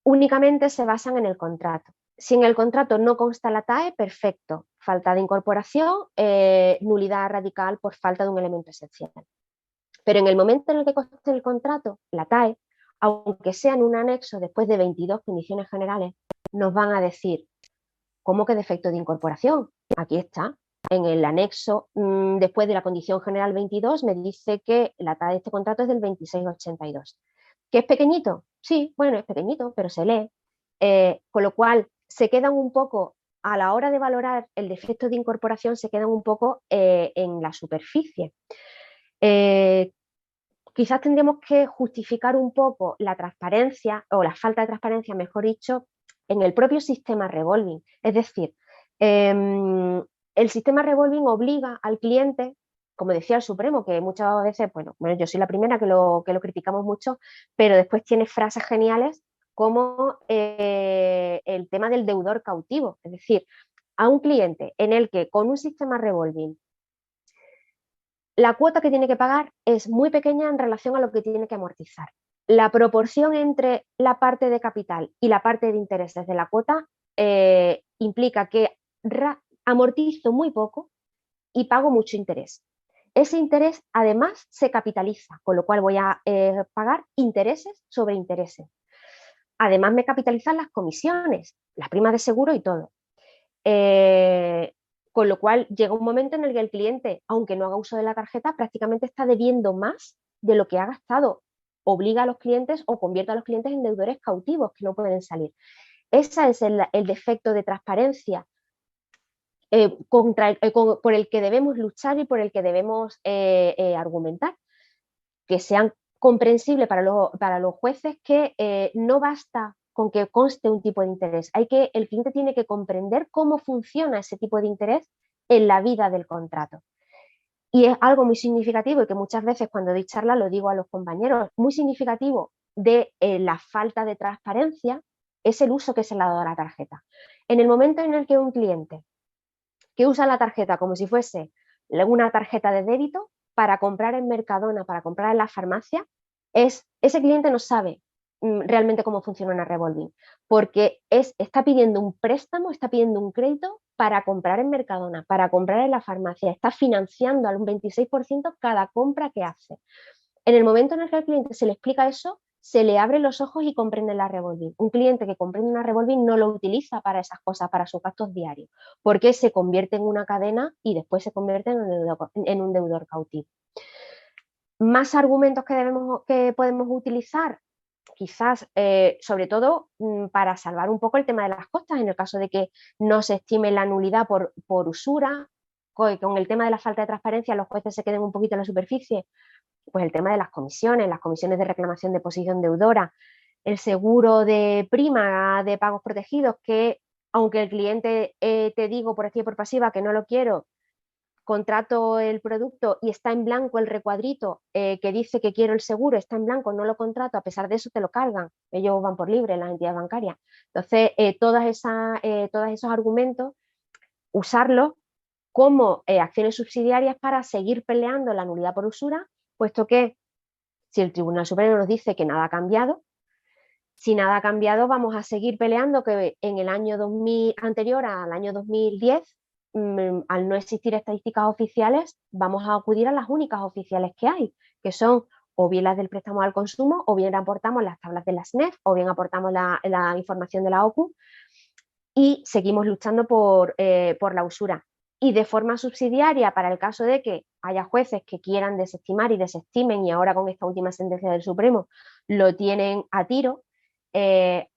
[SPEAKER 2] únicamente se basan en el contrato. Si en el contrato no consta la TAE, perfecto. Falta de incorporación, nulidad radical por falta de un elemento esencial. Pero en el momento en el que conste el contrato, la TAE, aunque sea en un anexo después de 22 condiciones generales, nos van a decir, ¿cómo que defecto de incorporación? Aquí está. En el anexo, después de la condición general 22, me dice que la TAE de este contrato es del 2682. ¿Que es pequeñito? Sí, bueno, es pequeñito, pero se lee. Con lo cual, se quedan un poco, a la hora de valorar el defecto de incorporación, se quedan un poco en la superficie. Quizás tendríamos que justificar un poco la transparencia o la falta de transparencia, mejor dicho, en el propio sistema revolving. Es decir, el sistema revolving obliga al cliente, como decía el Supremo, que muchas veces, bueno, yo soy la primera que lo criticamos mucho, pero después tiene frases geniales como el tema del deudor cautivo. Es decir, a un cliente en el que con un sistema revolving la cuota que tiene que pagar es muy pequeña en relación a lo que tiene que amortizar. La proporción entre la parte de capital y la parte de intereses de la cuota implica que amortizo muy poco y pago mucho interés. Ese interés además se capitaliza, con lo cual voy a pagar intereses sobre intereses. Además me capitalizan las comisiones, las primas de seguro y todo. Con lo cual llega un momento en el que el cliente, aunque no haga uso de la tarjeta, prácticamente está debiendo más de lo que ha gastado. Obliga a los clientes o convierte a los clientes en deudores cautivos que no pueden salir. Ese es el defecto de transparencia por el que debemos luchar y por el que debemos argumentar. Que sean comprensibles para los jueces que no basta con que conste un tipo de interés. El cliente tiene que comprender cómo funciona ese tipo de interés en la vida del contrato. Y es algo muy significativo y que muchas veces cuando doy charla lo digo a los compañeros, muy significativo de la falta de transparencia es el uso que se le ha dado a la tarjeta. En el momento en el que un cliente que usa la tarjeta como si fuese una tarjeta de débito para comprar en Mercadona, para comprar en la farmacia, ese cliente no sabe realmente cómo funciona una revolving, porque está pidiendo un préstamo, está pidiendo un crédito para comprar en Mercadona, para comprar en la farmacia, está financiando al un 26% cada compra que hace. En el momento en el que al cliente se le explica eso, se le abren los ojos y comprende la revolving. Un cliente que comprende una revolving no lo utiliza para esas cosas, para sus gastos diarios, porque se convierte en una cadena y después se convierte en un deudor cautivo. Más argumentos que podemos utilizar, quizás sobre todo para salvar un poco el tema de las costas, en el caso de que no se estime la nulidad por usura, con el tema de la falta de transparencia los jueces se queden un poquito en la superficie, pues el tema de las comisiones de reclamación de posición deudora, el seguro de prima de pagos protegidos, que aunque el cliente te digo por activa y por pasiva que no lo quiero, contrato el producto y está en blanco el recuadrito que dice que quiero el seguro, está en blanco, no lo contrato, a pesar de eso te lo cargan, ellos van por libre, las entidades bancarias. Entonces, todos esos argumentos, usarlos como acciones subsidiarias para seguir peleando la nulidad por usura, puesto que si el Tribunal Supremo nos dice que nada ha cambiado, si nada ha cambiado, vamos a seguir peleando que en el año 2000, anterior al año 2010, al no existir estadísticas oficiales, vamos a acudir a las únicas oficiales que hay, que son o bien las del préstamo al consumo, o bien aportamos las tablas de la SNEF, o bien aportamos la información de la OCU, y seguimos luchando por la usura. Y de forma subsidiaria, para el caso de que haya jueces que quieran desestimar y desestimen, y ahora con esta última sentencia del Supremo lo tienen a tiro,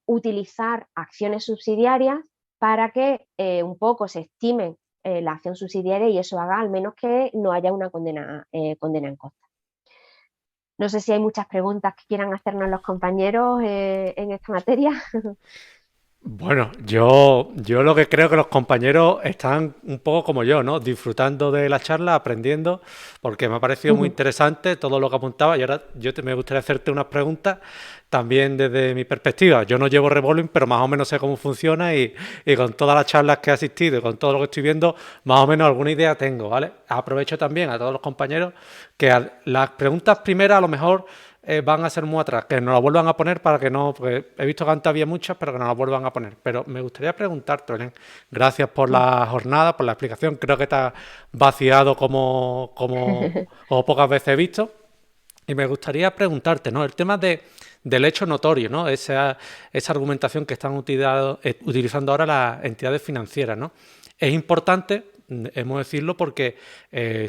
[SPEAKER 2] utilizar acciones subsidiarias para que un poco se estimen la acción subsidiaria y eso haga al menos que no haya una condena en contra. No sé si hay muchas preguntas que quieran hacernos los compañeros en esta materia.
[SPEAKER 1] Bueno, yo lo que creo que los compañeros están un poco como yo, ¿no? Disfrutando de la charla, aprendiendo, porque me ha parecido muy
[SPEAKER 2] Ujú.
[SPEAKER 1] interesante todo lo que apuntaba y ahora me gustaría hacerte unas preguntas también desde mi perspectiva. Yo no llevo Revolving, pero más o menos sé cómo funciona y con todas las charlas que he asistido y con todo lo que estoy viendo, más o menos alguna idea tengo, ¿vale? Aprovecho también a todos los compañeros que las preguntas primeras a lo mejor van a ser muy atrás, que nos la vuelvan a poner para que no, porque he visto que antes había muchas, pero que nos la vuelvan a poner. Pero me gustaría preguntarte, Belén, gracias por la jornada, por la explicación, creo que te has vaciado como pocas veces he visto. Y me gustaría preguntarte, ¿no? El tema del hecho notorio, ¿no? Esa argumentación que están utilizando ahora las entidades financieras, ¿no? Es importante, hemos de decirlo, porque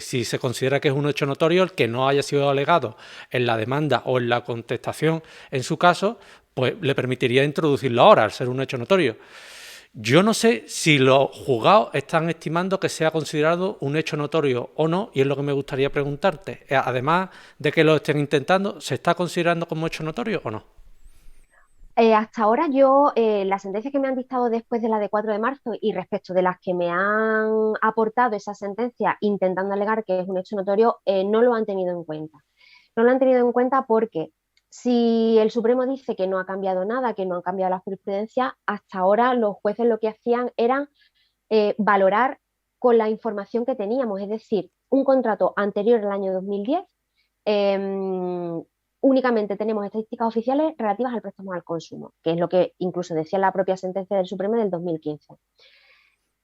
[SPEAKER 1] si se considera que es un hecho notorio el que no haya sido alegado en la demanda o en la contestación, en su caso, pues le permitiría introducirlo ahora, al ser un hecho notorio. Yo no sé si los juzgados están estimando que sea considerado un hecho notorio o no, y es lo que me gustaría preguntarte. Además de que lo estén intentando, ¿se está considerando como hecho notorio o no?
[SPEAKER 2] Hasta ahora yo, las sentencias que me han dictado después de la de 4 de marzo y respecto de las que me han aportado esa sentencia intentando alegar que es un hecho notorio, no lo han tenido en cuenta. No lo han tenido en cuenta porque si el Supremo dice que no ha cambiado nada, que no ha cambiado la jurisprudencia, hasta ahora los jueces lo que hacían era valorar con la información que teníamos, es decir, un contrato anterior al año 2010, únicamente tenemos estadísticas oficiales relativas al préstamo al consumo, que es lo que incluso decía la propia sentencia del Supremo del 2015.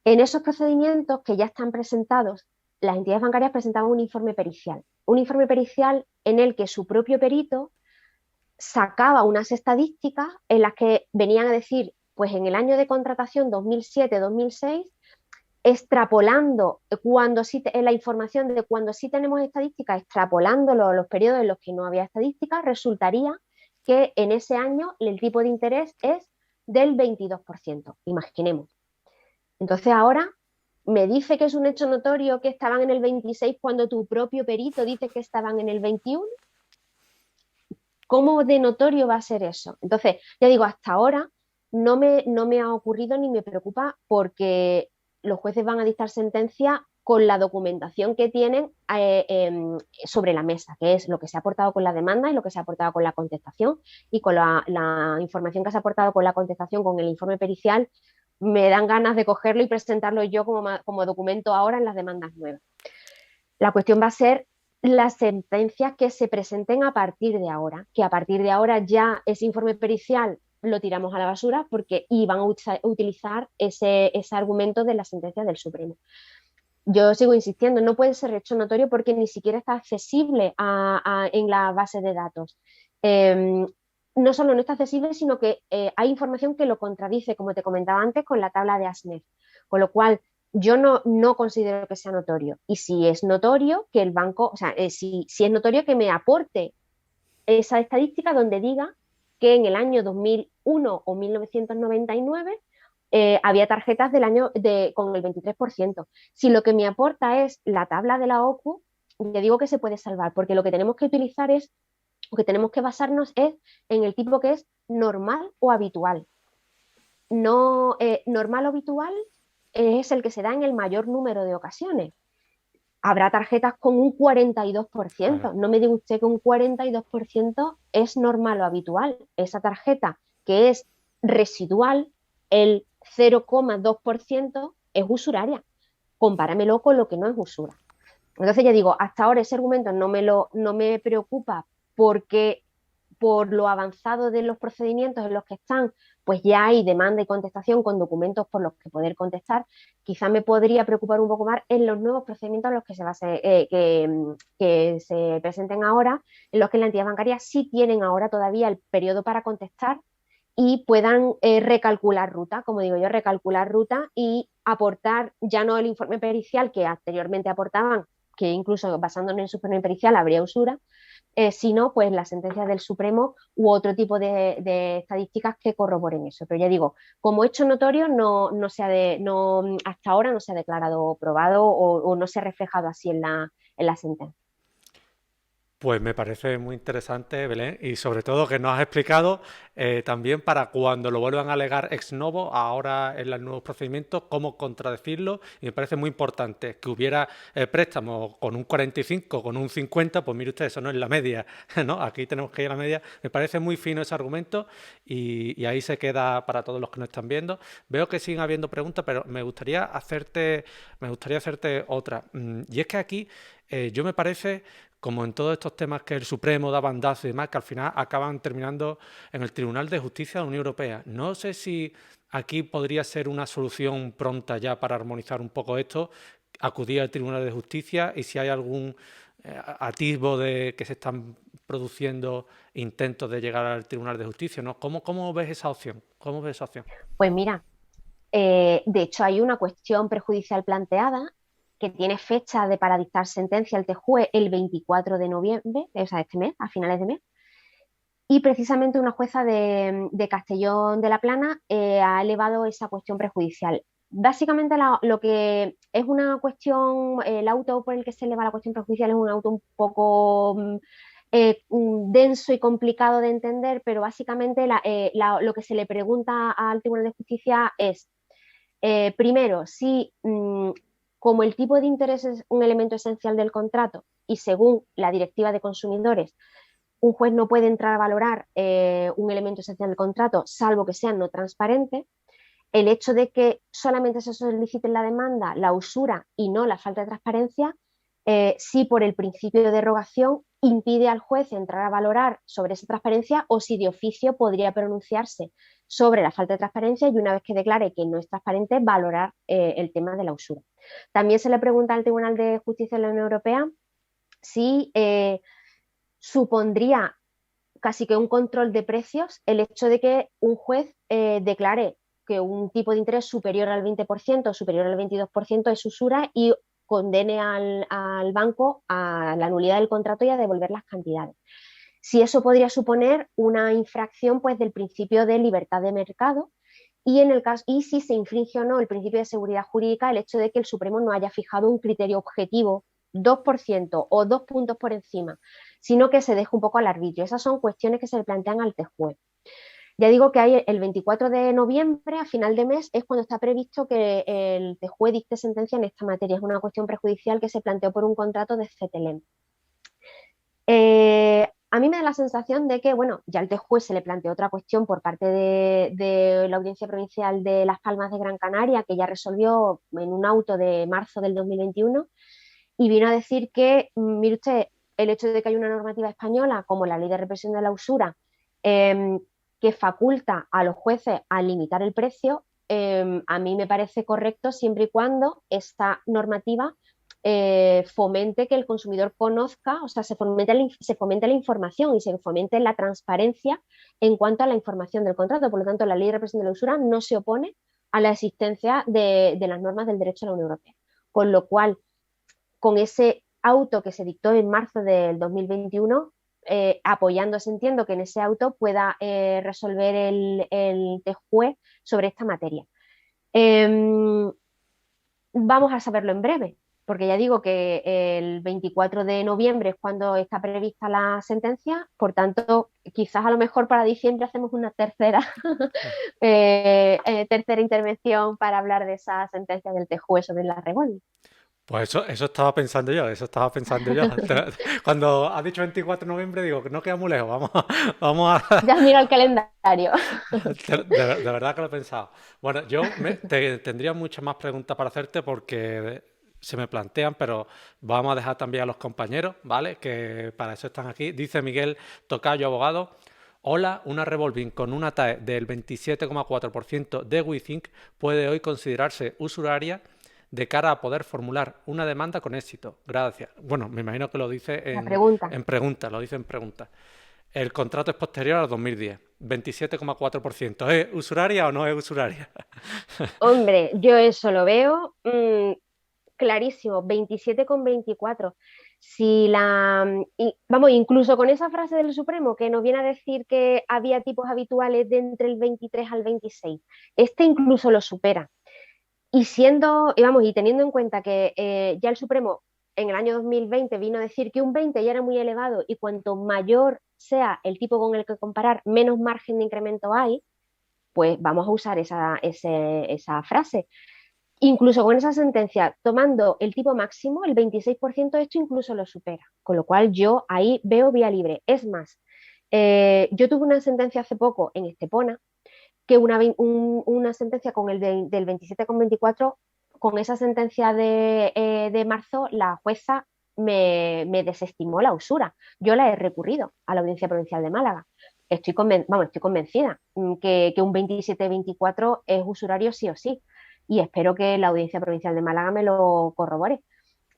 [SPEAKER 2] En esos procedimientos que ya están presentados, las entidades bancarias presentaban un informe pericial en el que su propio perito sacaba unas estadísticas en las que venían a decir, pues en el año de contratación 2007-2006, extrapolando cuando sí la información de cuando sí tenemos estadísticas, extrapolándolo a los periodos en los que no había estadísticas, resultaría que en ese año el tipo de interés es del 22%, imaginemos. Entonces ahora me dice que es un hecho notorio que estaban en el 26 cuando tu propio perito dice que estaban en el 21. ¿Cómo de notorio va a ser eso? Entonces, ya digo, hasta ahora no me ha ocurrido ni me preocupa porque los jueces van a dictar sentencia con la documentación que tienen sobre la mesa, que es lo que se ha aportado con la demanda y lo que se ha aportado con la contestación. Y con la información que se ha aportado con la contestación, con el informe pericial, me dan ganas de cogerlo y presentarlo yo como documento ahora en las demandas nuevas. La cuestión va a ser las sentencias que se presenten a partir de ahora, que a partir de ahora ya ese informe pericial lo tiramos a la basura porque iban a utilizar ese argumento de la sentencia del Supremo. Yo sigo insistiendo, no puede ser hecho notorio porque ni siquiera está accesible en la base de datos. No solo no está accesible, sino que hay información que lo contradice, como te comentaba antes, con la tabla de ASMEF. Con lo cual, yo no considero que sea notorio. Y si es notorio, que el banco, o sea, si es notorio que me aporte esa estadística donde diga que en el año 2001 o 1999 había tarjetas con el 23%. Si lo que me aporta es la tabla de la OCU, ya digo que se puede salvar, porque lo que tenemos que utilizar lo que tenemos que basarnos es en el tipo que es normal o habitual. No, normal o habitual es el que se da en el mayor número de ocasiones. Habrá tarjetas con un 42%.
[SPEAKER 1] Claro.
[SPEAKER 2] No me diga usted que un 42% es normal o habitual. Esa tarjeta que es residual, el 0,2% es usuraria. Compáramelo con lo que no es usura. Entonces ya digo, hasta ahora ese argumento no me preocupa porque por lo avanzado de los procedimientos en los que están, pues ya hay demanda y contestación con documentos por los que poder contestar. Quizá me podría preocupar un poco más en los nuevos procedimientos en los que se presenten ahora, en los que las entidades bancarias sí tienen ahora todavía el periodo para contestar y puedan recalcular ruta, como digo yo, recalcular ruta y aportar ya no el informe pericial que anteriormente aportaban, que incluso basándonos en su informe pericial habría usura, sino pues las sentencias del Supremo u otro tipo de estadísticas que corroboren eso. Pero ya digo, como hecho notorio, hasta ahora no se ha declarado probado o no se ha reflejado así en la sentencia.
[SPEAKER 1] Pues me parece muy interesante, Belén, y sobre todo que nos has explicado también para cuando lo vuelvan a alegar ex novo, ahora en los nuevos procedimientos, cómo contradecirlo. Y me parece muy importante que hubiera préstamos con un 45, con un 50, pues mire usted, eso no es la media, ¿no? Aquí tenemos que ir a la media. Me parece muy fino ese argumento y ahí se queda para todos los que nos están viendo. Veo que siguen habiendo preguntas, pero me gustaría hacerte otra. Y es que aquí yo me parece como en todos estos temas que el Supremo da bandazo y demás, que al final acaban terminando en el Tribunal de Justicia de la Unión Europea. No sé si aquí podría ser una solución pronta ya para armonizar un poco esto, acudir al Tribunal de Justicia y si hay algún atisbo de que se están produciendo intentos de llegar al Tribunal de Justicia, ¿no? ¿Cómo ves esa opción? ¿Cómo ves esa opción?
[SPEAKER 2] Pues mira, de hecho hay una cuestión prejudicial planteada que tiene fecha para dictar sentencia el TJUE el 24 de noviembre, o sea, este mes, a finales de mes. Y precisamente una jueza de Castellón de la Plana ha elevado esa cuestión prejudicial. Básicamente lo que es una cuestión, el auto por el que se eleva la cuestión prejudicial es un auto un poco denso y complicado de entender, pero básicamente lo que se le pregunta al Tribunal de Justicia es, primero, si como el tipo de interés es un elemento esencial del contrato y según la Directiva de Consumidores, un juez no puede entrar a valorar un elemento esencial del contrato, salvo que sea no transparente. El hecho de que solamente se solicite en la demanda la usura y no la falta de transparencia, si por el principio de derogación impide al juez entrar a valorar sobre esa transparencia o si de oficio podría pronunciarse sobre la falta de transparencia y una vez que declare que no es transparente, valorar el tema de la usura. También se le pregunta al Tribunal de Justicia de la Unión Europea si supondría casi que un control de precios el hecho de que un juez declare que un tipo de interés superior al 20% o superior al 22% es usura y condene al banco a la nulidad del contrato y a devolver las cantidades. Si eso podría suponer una infracción pues, del principio de libertad de mercado y, en el caso, y si se infringe o no el principio de seguridad jurídica, el hecho de que el Supremo no haya fijado un criterio objetivo 2% o 2 puntos por encima, sino que se deje un poco al arbitrio. Esas son cuestiones que se le plantean al TJUE. Ya digo que hay el 24 de noviembre, a final de mes, es cuando está previsto que el TJUE dicte sentencia en esta materia. Es una cuestión prejudicial que se planteó por un contrato de CTLM. A mí me da la sensación de que, bueno, ya al TJUE se le planteó otra cuestión por parte de la Audiencia Provincial de Las Palmas de Gran Canaria, que ya resolvió en un auto de marzo del 2021, y vino a decir que, mire usted, el hecho de que hay una normativa española como la Ley de Represión de la Usura, que faculta a los jueces a limitar el precio, a mí me parece correcto siempre y cuando esta normativa fomente que el consumidor conozca, o sea, se fomente la información y se fomente la transparencia en cuanto a la información del contrato. Por lo tanto, la Ley de Represión de la Usura no se opone a la existencia de las normas del derecho de la Unión Europea. Con lo cual, con ese auto que se dictó en marzo del 2021, apoyándose, entiendo que en ese auto pueda resolver el TJUE sobre esta materia. Vamos a saberlo en breve, porque ya digo que el 24 de noviembre es cuando está prevista la sentencia, por tanto, quizás a lo mejor para diciembre hacemos una tercera intervención para hablar de esa sentencia del TJUE sobre la Revolve.
[SPEAKER 1] Pues eso estaba pensando yo, eso estaba pensando yo. Cuando has dicho 24 de noviembre, digo que no queda muy lejos, vamos a...
[SPEAKER 2] Ya has mirado el calendario.
[SPEAKER 1] De verdad que lo he pensado. Bueno, tendría muchas más preguntas para hacerte porque se me plantean, pero vamos a dejar también a los compañeros, ¿vale? Que para eso están aquí. Dice Miguel Tocayo, abogado. Hola, una revolving con una TAE del 27,4% de WeThink puede hoy considerarse usuraria de cara a poder formular una demanda con éxito. Gracias. Bueno, me imagino que lo dice
[SPEAKER 2] La pregunta.
[SPEAKER 1] en pregunta, lo dice en pregunta. El contrato es posterior al 2010, 27,4%. ¿Es usuraria o no es usuraria?
[SPEAKER 2] Hombre, yo eso lo veo clarísimo, 27,24. Si vamos, incluso con esa frase del Supremo que nos viene a decir que había tipos habituales de entre el 23 al 26, este incluso lo supera. Y teniendo en cuenta que ya el Supremo en el año 2020 vino a decir que un 20 ya era muy elevado y cuanto mayor sea el tipo con el que comparar, menos margen de incremento hay, pues vamos a usar esa frase. Incluso con esa sentencia, tomando el tipo máximo, el 26%, esto incluso lo supera. Con lo cual yo ahí veo vía libre. Es más, yo tuve una sentencia hace poco en Estepona, que una sentencia con del 27,24, con esa sentencia de marzo, la jueza me desestimó la usura. Yo la he recurrido a la Audiencia Provincial de Málaga. Estoy convencida que un 27,24 es usurario sí o sí. Y espero que la Audiencia Provincial de Málaga me lo corrobore.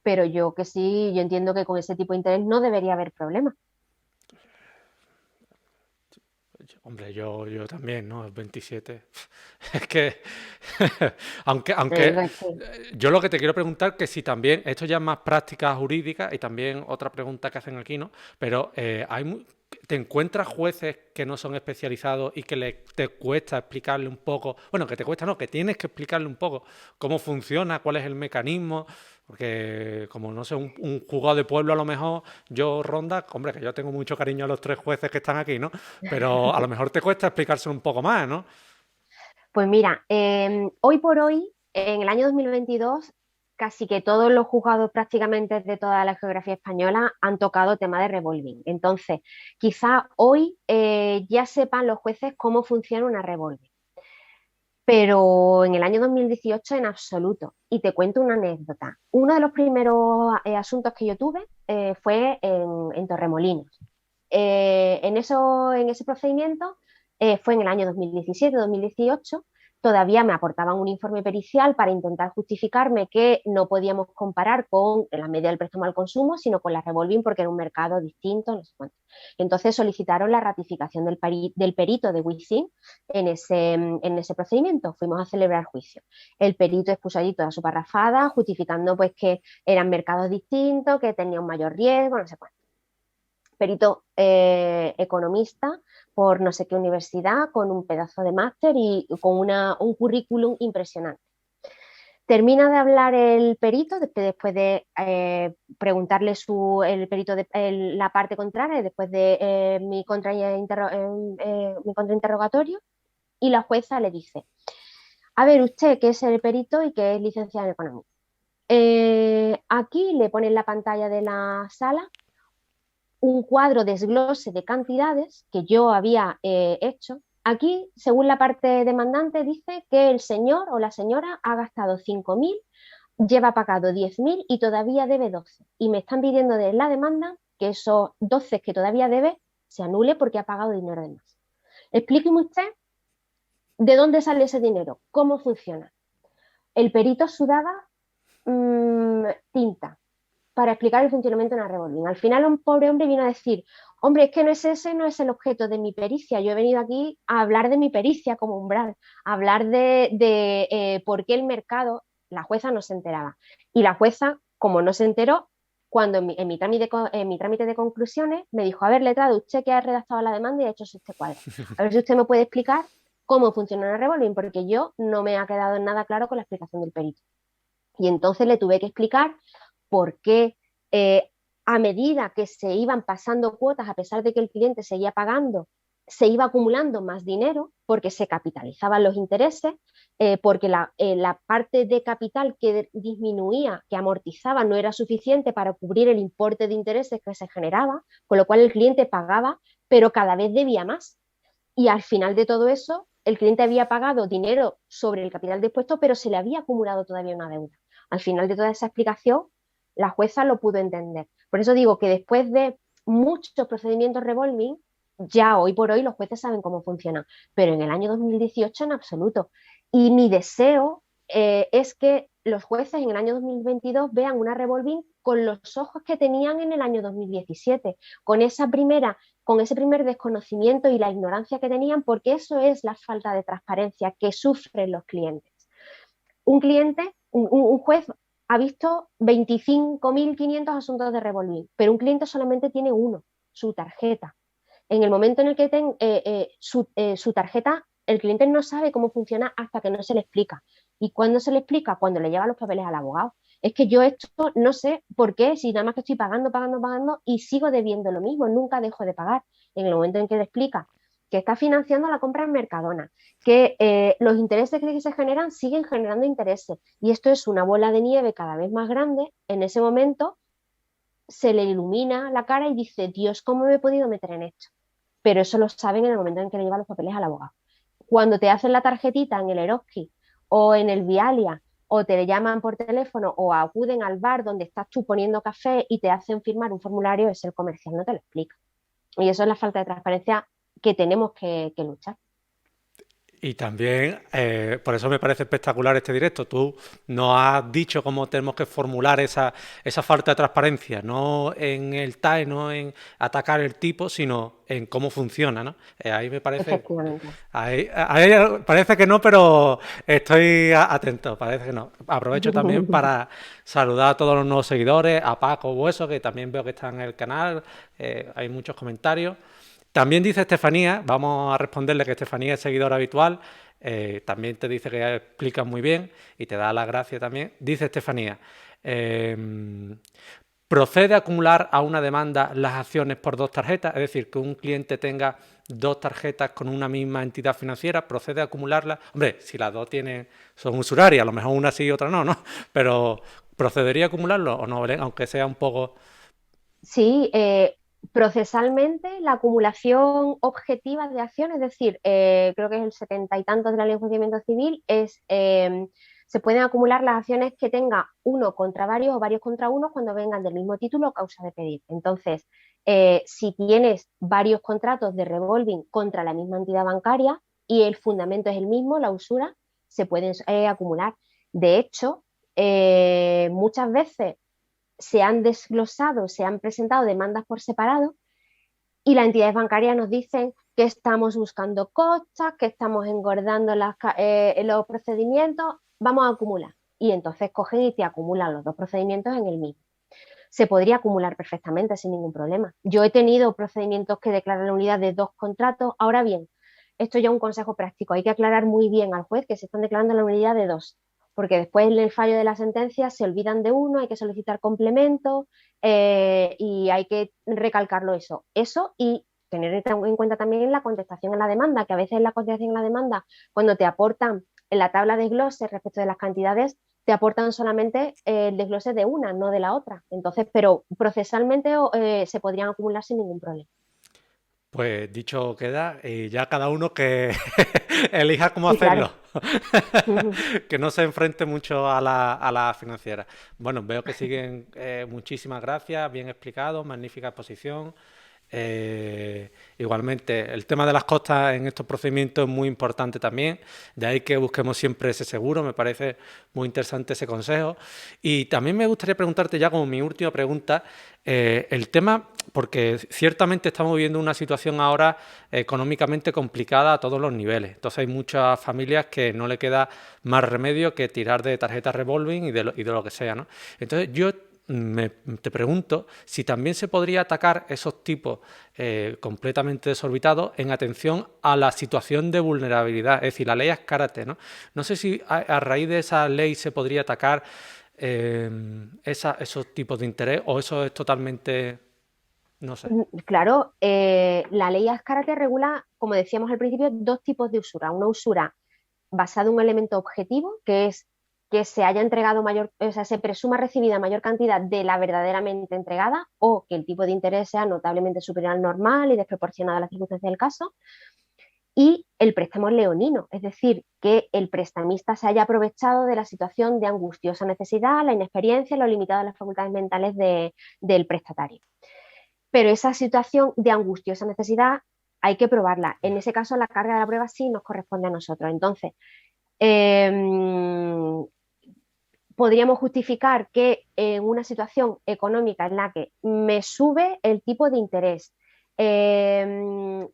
[SPEAKER 2] Pero yo que sí, yo entiendo que con ese tipo de interés no debería haber problema.
[SPEAKER 1] Hombre, yo también, ¿no? El 27. Es que,
[SPEAKER 2] Digo,
[SPEAKER 1] aunque
[SPEAKER 2] es que
[SPEAKER 1] yo lo que te quiero preguntar, que si también, esto ya es más práctica jurídica y también otra pregunta que hacen aquí, ¿no? Pero ¿te encuentras jueces que no son especializados y que te cuesta explicarle un poco, bueno, que te cuesta, no, que tienes que explicarle un poco cómo funciona, cuál es el mecanismo? Porque como no sé, un juzgado de pueblo a lo mejor, yo Ronda, hombre, que yo tengo mucho cariño a los tres jueces que están aquí, ¿no? Pero a lo mejor te cuesta explicárselo un poco más, ¿no?
[SPEAKER 2] Pues mira, hoy por hoy, en el año 2022, casi que todos los juzgados prácticamente de toda la geografía española han tocado tema de revolving. Entonces, quizá hoy ya sepan los jueces cómo funciona una revolving, pero en el año 2018 en absoluto. Y te cuento una anécdota. Uno de los primeros asuntos que yo tuve fue en Torremolinos. En ese procedimiento fue en el año 2017-2018. Todavía me aportaban un informe pericial para intentar justificarme que no podíamos comparar con la media del préstamo al consumo, sino con la revolving porque era un mercado distinto, no sé cuánto. Entonces solicitaron la ratificación del perito de Wisin en ese procedimiento. Fuimos a celebrar juicio. El perito expuso allí toda su parrafada, justificando pues que eran mercados distintos, que tenía un mayor riesgo, no sé cuánto. Perito economista por no sé qué universidad, con un pedazo de máster y con un currículum impresionante. Termina de hablar el perito, después de preguntarle el perito la parte contraria, después de mi contrainterrogatorio, y la jueza le dice: a ver, usted que es el perito y que es licenciado en economía. Aquí le pone en la pantalla de la sala un cuadro desglose de cantidades que yo había hecho. Aquí, según la parte demandante, dice que el señor o la señora ha gastado 5.000, lleva pagado 10.000 y todavía debe 12. Y me están pidiendo de la demanda que esos 12 que todavía debe se anule porque ha pagado dinero de más. Explíqueme usted de dónde sale ese dinero, cómo funciona. El perito sudaba tinta para explicar el funcionamiento de una revolving. Al final un pobre hombre vino a decir: hombre, es que no es el objeto de mi pericia, yo he venido aquí a hablar de mi pericia como umbral, a hablar de por qué el mercado. La jueza no se enteraba. Y la jueza, como no se enteró, cuando en mi trámite de conclusiones me dijo: a ver, letrado, usted que ha redactado la demanda y ha hecho este cuadro, a ver si usted me puede explicar cómo funciona una revolving, porque yo no me ha quedado nada claro con la explicación del perito. Y entonces le tuve que explicar por qué a medida que se iban pasando cuotas, a pesar de que el cliente seguía pagando, se iba acumulando más dinero porque se capitalizaban los intereses, porque la parte de capital que disminuía, que amortizaba, no era suficiente para cubrir el importe de intereses que se generaba, con lo cual el cliente pagaba, pero cada vez debía más. Y al final de todo eso, el cliente había pagado dinero sobre el capital dispuesto, pero se le había acumulado todavía una deuda. Al final de toda esa explicación, la jueza lo pudo entender. Por eso digo que después de muchos procedimientos revolving, ya hoy por hoy los jueces saben cómo funciona, pero en el año 2018 en absoluto. Y mi deseo es que los jueces en el año 2022 vean una revolving con los ojos que tenían en el año 2017, con ese primer desconocimiento y la ignorancia que tenían, porque eso es la falta de transparencia que sufren los clientes. Un juez ha visto 25.500 asuntos de revolving, pero un cliente solamente tiene uno, su tarjeta. En el momento en el que su tarjeta el cliente no sabe cómo funciona hasta que no se le explica. ¿Y cuándo se le explica? Cuando le lleva los papeles al abogado. Es que yo esto no sé por qué, si nada más que estoy pagando, pagando, pagando y sigo debiendo lo mismo, nunca dejo de pagar. En el momento en que le explica que está financiando la compra en Mercadona, que los intereses que se generan siguen generando intereses y esto es una bola de nieve cada vez más grande, en ese momento se le ilumina la cara y dice, Dios, ¿cómo me he podido meter en esto? Pero eso lo saben en el momento en que le llevan los papeles al abogado. Cuando te hacen la tarjetita en el Eroski o en el Vialia o te llaman por teléfono o acuden al bar donde estás tú poniendo café y te hacen firmar un formulario, es el comercial, no te lo explica. Y eso es la falta de transparencia que tenemos que luchar.
[SPEAKER 1] Y también, por eso me parece espectacular este directo. Tú nos has dicho cómo tenemos que formular esa falta de transparencia, no en el TAE, no en atacar el tipo, sino en cómo funciona, ¿no? Ahí me parece,
[SPEAKER 2] Efectivamente.
[SPEAKER 1] ahí parece que no, pero estoy atento, parece que no. Aprovecho también para saludar a todos los nuevos seguidores, a Paco Hueso, que también veo que está en el canal, hay muchos comentarios. También dice Estefanía, vamos a responderle que Estefanía es seguidora habitual, también te dice que explicas muy bien y te da las gracias también. Dice Estefanía, eh, ¿procede a acumular a una demanda las acciones por dos tarjetas? Es decir, que un cliente tenga dos tarjetas con una misma entidad financiera, ¿procede a acumularlas? Hombre, si las dos son usurarias, a lo mejor una sí y otra no, ¿no? Pero ¿procedería a acumularlo o no, Belén? Aunque sea un poco...
[SPEAKER 2] Sí, procesalmente la acumulación objetiva de acciones, es decir, creo que es el 70 y tantos de la ley de enjuiciamiento civil, se pueden acumular las acciones que tenga uno contra varios o varios contra uno cuando vengan del mismo título o causa de pedir. Entonces, si tienes varios contratos de revolving contra la misma entidad bancaria y el fundamento es el mismo, la usura, se pueden acumular. De hecho, muchas veces se han desglosado, se han presentado demandas por separado y las entidades bancarias nos dicen que estamos buscando costas, que estamos engordando los procedimientos, vamos a acumular. Y entonces cogen y te acumulan los dos procedimientos en el mismo. Se podría acumular perfectamente sin ningún problema. Yo he tenido procedimientos que declaran la unidad de dos contratos. Ahora bien, esto ya es un consejo práctico. Hay que aclarar muy bien al juez que se están declarando la unidad de dos, porque después en el fallo de la sentencia se olvidan de uno, hay que solicitar complemento y hay que recalcarlo eso. Eso y tener en cuenta también la contestación en la demanda, que a veces en la contestación en la demanda, cuando te aportan en la tabla de desglose respecto de las cantidades, te aportan solamente el desglose de una, no de la otra. Entonces, pero procesalmente se podrían acumular sin ningún problema.
[SPEAKER 1] Pues dicho queda, y ya cada uno que elija cómo
[SPEAKER 2] Sí,
[SPEAKER 1] hacerlo,
[SPEAKER 2] claro.
[SPEAKER 1] que no se enfrente mucho a la financiera. Bueno, veo que siguen, muchísimas gracias, bien explicado, magnífica exposición. Igualmente, el tema de las costas en estos procedimientos es muy importante también, de ahí que busquemos siempre ese seguro, me parece muy interesante ese consejo. Y también me gustaría preguntarte ya como mi última pregunta, el tema, porque ciertamente estamos viviendo una situación ahora económicamente complicada a todos los niveles, entonces hay muchas familias que no le queda más remedio que tirar de tarjetas revolving y de lo que sea, ¿no? Entonces yo te pregunto si también se podría atacar esos tipos completamente desorbitados en atención a la situación de vulnerabilidad, es decir, la ley Azcárate, ¿no? No sé si a raíz de esa ley se podría atacar esos tipos de interés o eso es totalmente, no sé.
[SPEAKER 2] Claro, la ley Azcárate regula, como decíamos al principio, dos tipos de usura. Una usura basada en un elemento objetivo, que es que se haya entregado mayor, o sea, se presuma recibida mayor cantidad de la verdaderamente entregada o que el tipo de interés sea notablemente superior al normal y desproporcionado a las circunstancias del caso. Y el préstamo leonino, es decir, que el prestamista se haya aprovechado de la situación de angustiosa necesidad, la inexperiencia, lo limitado de las facultades mentales del prestatario. Pero esa situación de angustiosa necesidad hay que probarla. En ese caso, la carga de la prueba sí nos corresponde a nosotros. Entonces, eh, podríamos justificar que en una situación económica en la que me sube el tipo de interés, no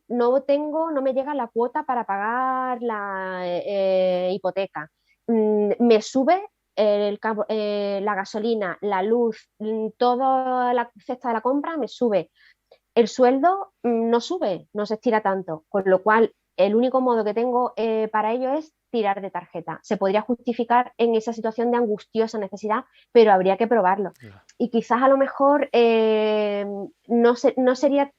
[SPEAKER 2] me llega la cuota para pagar la hipoteca, me sube la gasolina, la luz, toda la cesta de la compra me sube. El sueldo no sube, no se estira tanto, con lo cual el único modo que tengo para ello es tirar de tarjeta. Se podría justificar en esa situación de angustiosa necesidad, pero habría que probarlo. Y quizás a lo mejor no sería,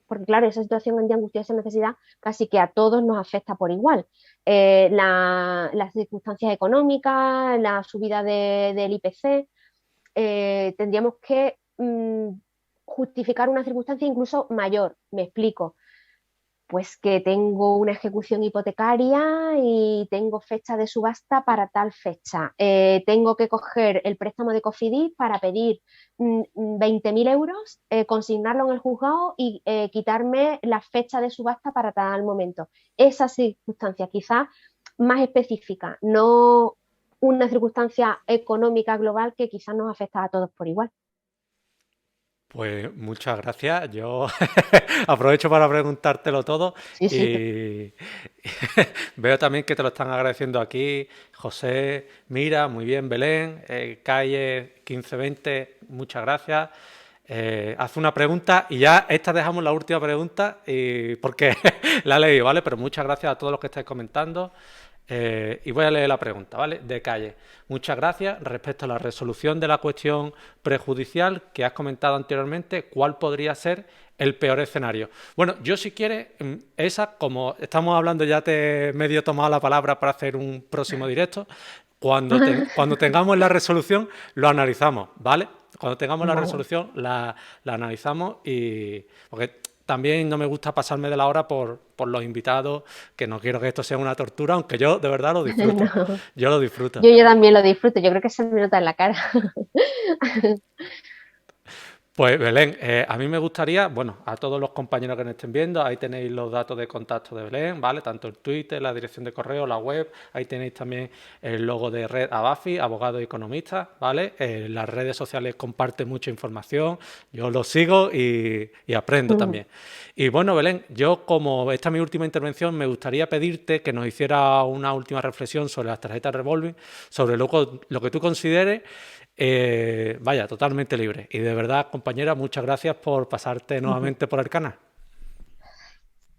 [SPEAKER 2] porque claro, esa situación de angustiosa necesidad casi que a todos nos afecta por igual. Las circunstancias económicas, la subida del IPC, tendríamos que justificar una circunstancia incluso mayor. Me explico. Pues que tengo una ejecución hipotecaria y tengo fecha de subasta para tal fecha. Tengo que coger el préstamo de Cofidis para pedir 20.000 euros, consignarlo en el juzgado y quitarme la fecha de subasta para tal momento. Esa circunstancia quizás más específica, no una circunstancia económica global que quizás nos afecta a todos por igual.
[SPEAKER 1] Pues muchas gracias. Yo aprovecho para preguntártelo todo
[SPEAKER 2] Sí, sí.
[SPEAKER 1] y veo también que te lo están agradeciendo aquí José, Mira, muy bien, Belén, Calle 1520, muchas gracias. Hace una pregunta y ya esta dejamos la última pregunta porque la he leído, ¿vale? Pero muchas gracias a todos los que estáis comentando. Y voy a leer la pregunta, ¿vale? De Calle. Muchas gracias. Respecto a la resolución de la cuestión prejudicial que has comentado anteriormente, ¿cuál podría ser el peor escenario? Bueno, yo si quieres, esa, como estamos hablando, ya te he medio tomado la palabra para hacer un próximo directo. Cuando tengamos la resolución, lo analizamos, ¿vale? Cuando tengamos la
[SPEAKER 2] Vale.
[SPEAKER 1] resolución, la analizamos y... Porque también no me gusta pasarme de la hora por los invitados, que no quiero que esto sea una tortura, aunque yo de verdad lo disfruto.
[SPEAKER 2] No.
[SPEAKER 1] Yo lo disfruto.
[SPEAKER 2] Yo también lo disfruto, yo creo que se me nota en la cara.
[SPEAKER 1] Pues Belén, a mí me gustaría, bueno, a todos los compañeros que nos estén viendo, ahí tenéis los datos de contacto de Belén, ¿vale? Tanto el Twitter, la dirección de correo, la web, ahí tenéis también el logo de Red Abafi, abogado y economista, ¿vale? Las redes sociales comparten mucha información, yo lo sigo y aprendo también. Y bueno, Belén, yo como esta es mi última intervención, me gustaría pedirte que nos hiciera una última reflexión sobre las tarjetas revolving, sobre lo que tú consideres. Vaya, totalmente libre. Y de verdad, compañera, muchas gracias por pasarte nuevamente por el canal.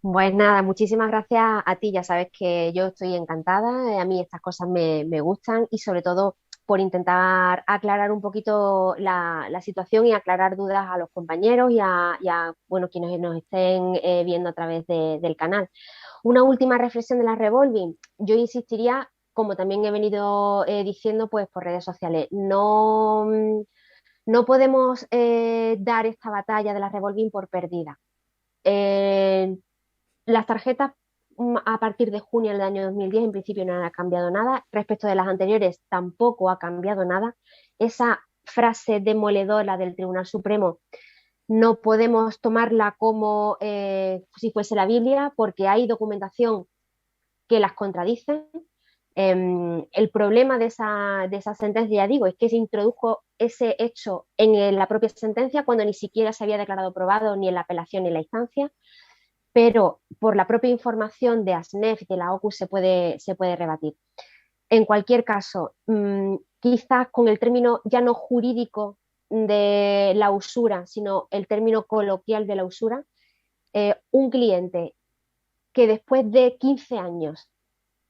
[SPEAKER 2] Pues nada, muchísimas gracias a ti. Ya sabes que yo estoy encantada. A mí estas cosas me gustan y sobre todo por intentar aclarar un poquito la situación y aclarar dudas a los compañeros bueno, quienes nos estén viendo a través del canal. Una última reflexión de la revolving. Yo insistiría, como también he venido diciendo, pues por redes sociales, no podemos dar esta batalla de la revolving por perdida. Eh, las tarjetas a partir de junio del año 2010 en principio no ha cambiado nada. Respecto de las anteriores tampoco ha cambiado nada. Esa frase demoledora del Tribunal Supremo no podemos tomarla como si fuese la Biblia porque hay documentación que las contradicen. El problema de esa sentencia, ya digo, es que se introdujo ese hecho en la propia sentencia cuando ni siquiera se había declarado probado ni en la apelación ni en la instancia, pero por la propia información de ASNEF y de la OCU se puede rebatir. En cualquier caso, quizás con el término ya no jurídico de la usura, sino el término coloquial de la usura, un cliente que después de 15 años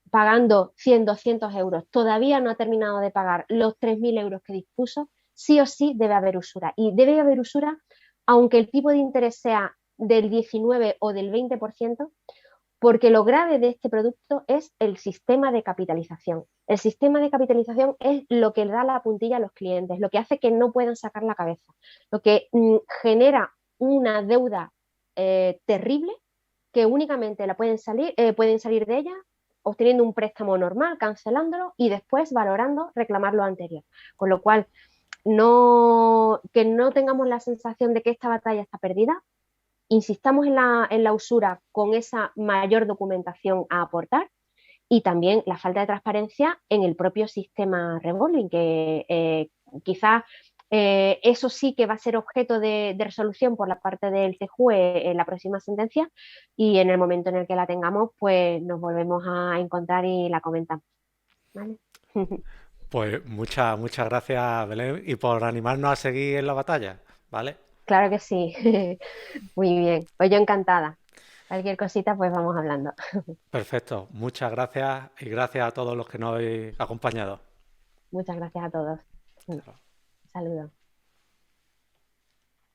[SPEAKER 2] pagando 100, 200 euros, todavía no ha terminado de pagar los 3.000 euros que dispuso, sí o sí debe haber usura. Y debe haber usura aunque el tipo de interés sea del 19 o del 20%, porque lo grave de este producto es el sistema de capitalización. El sistema de capitalización es lo que le da la puntilla a los clientes, lo que hace que no puedan sacar la cabeza, lo que genera una deuda terrible que únicamente pueden salir de ella obteniendo un préstamo normal, cancelándolo y después valorando reclamar lo anterior. Con lo cual, que no tengamos la sensación de que esta batalla está perdida, insistamos en la usura con esa mayor documentación a aportar y también la falta de transparencia en el propio sistema revolving, que quizás eso sí que va a ser objeto de resolución por la parte del CJUE en la próxima sentencia y en el momento en el que la tengamos, pues nos volvemos a encontrar y la comentamos. ¿Vale?
[SPEAKER 1] Pues muchas gracias, Belén, y por animarnos a seguir en la batalla, ¿vale?
[SPEAKER 2] Claro que sí. Muy bien. Pues yo encantada. Cualquier cosita, pues vamos hablando.
[SPEAKER 1] Perfecto, muchas gracias y gracias a todos los que nos habéis acompañado.
[SPEAKER 2] Muchas gracias a todos. Un saludo.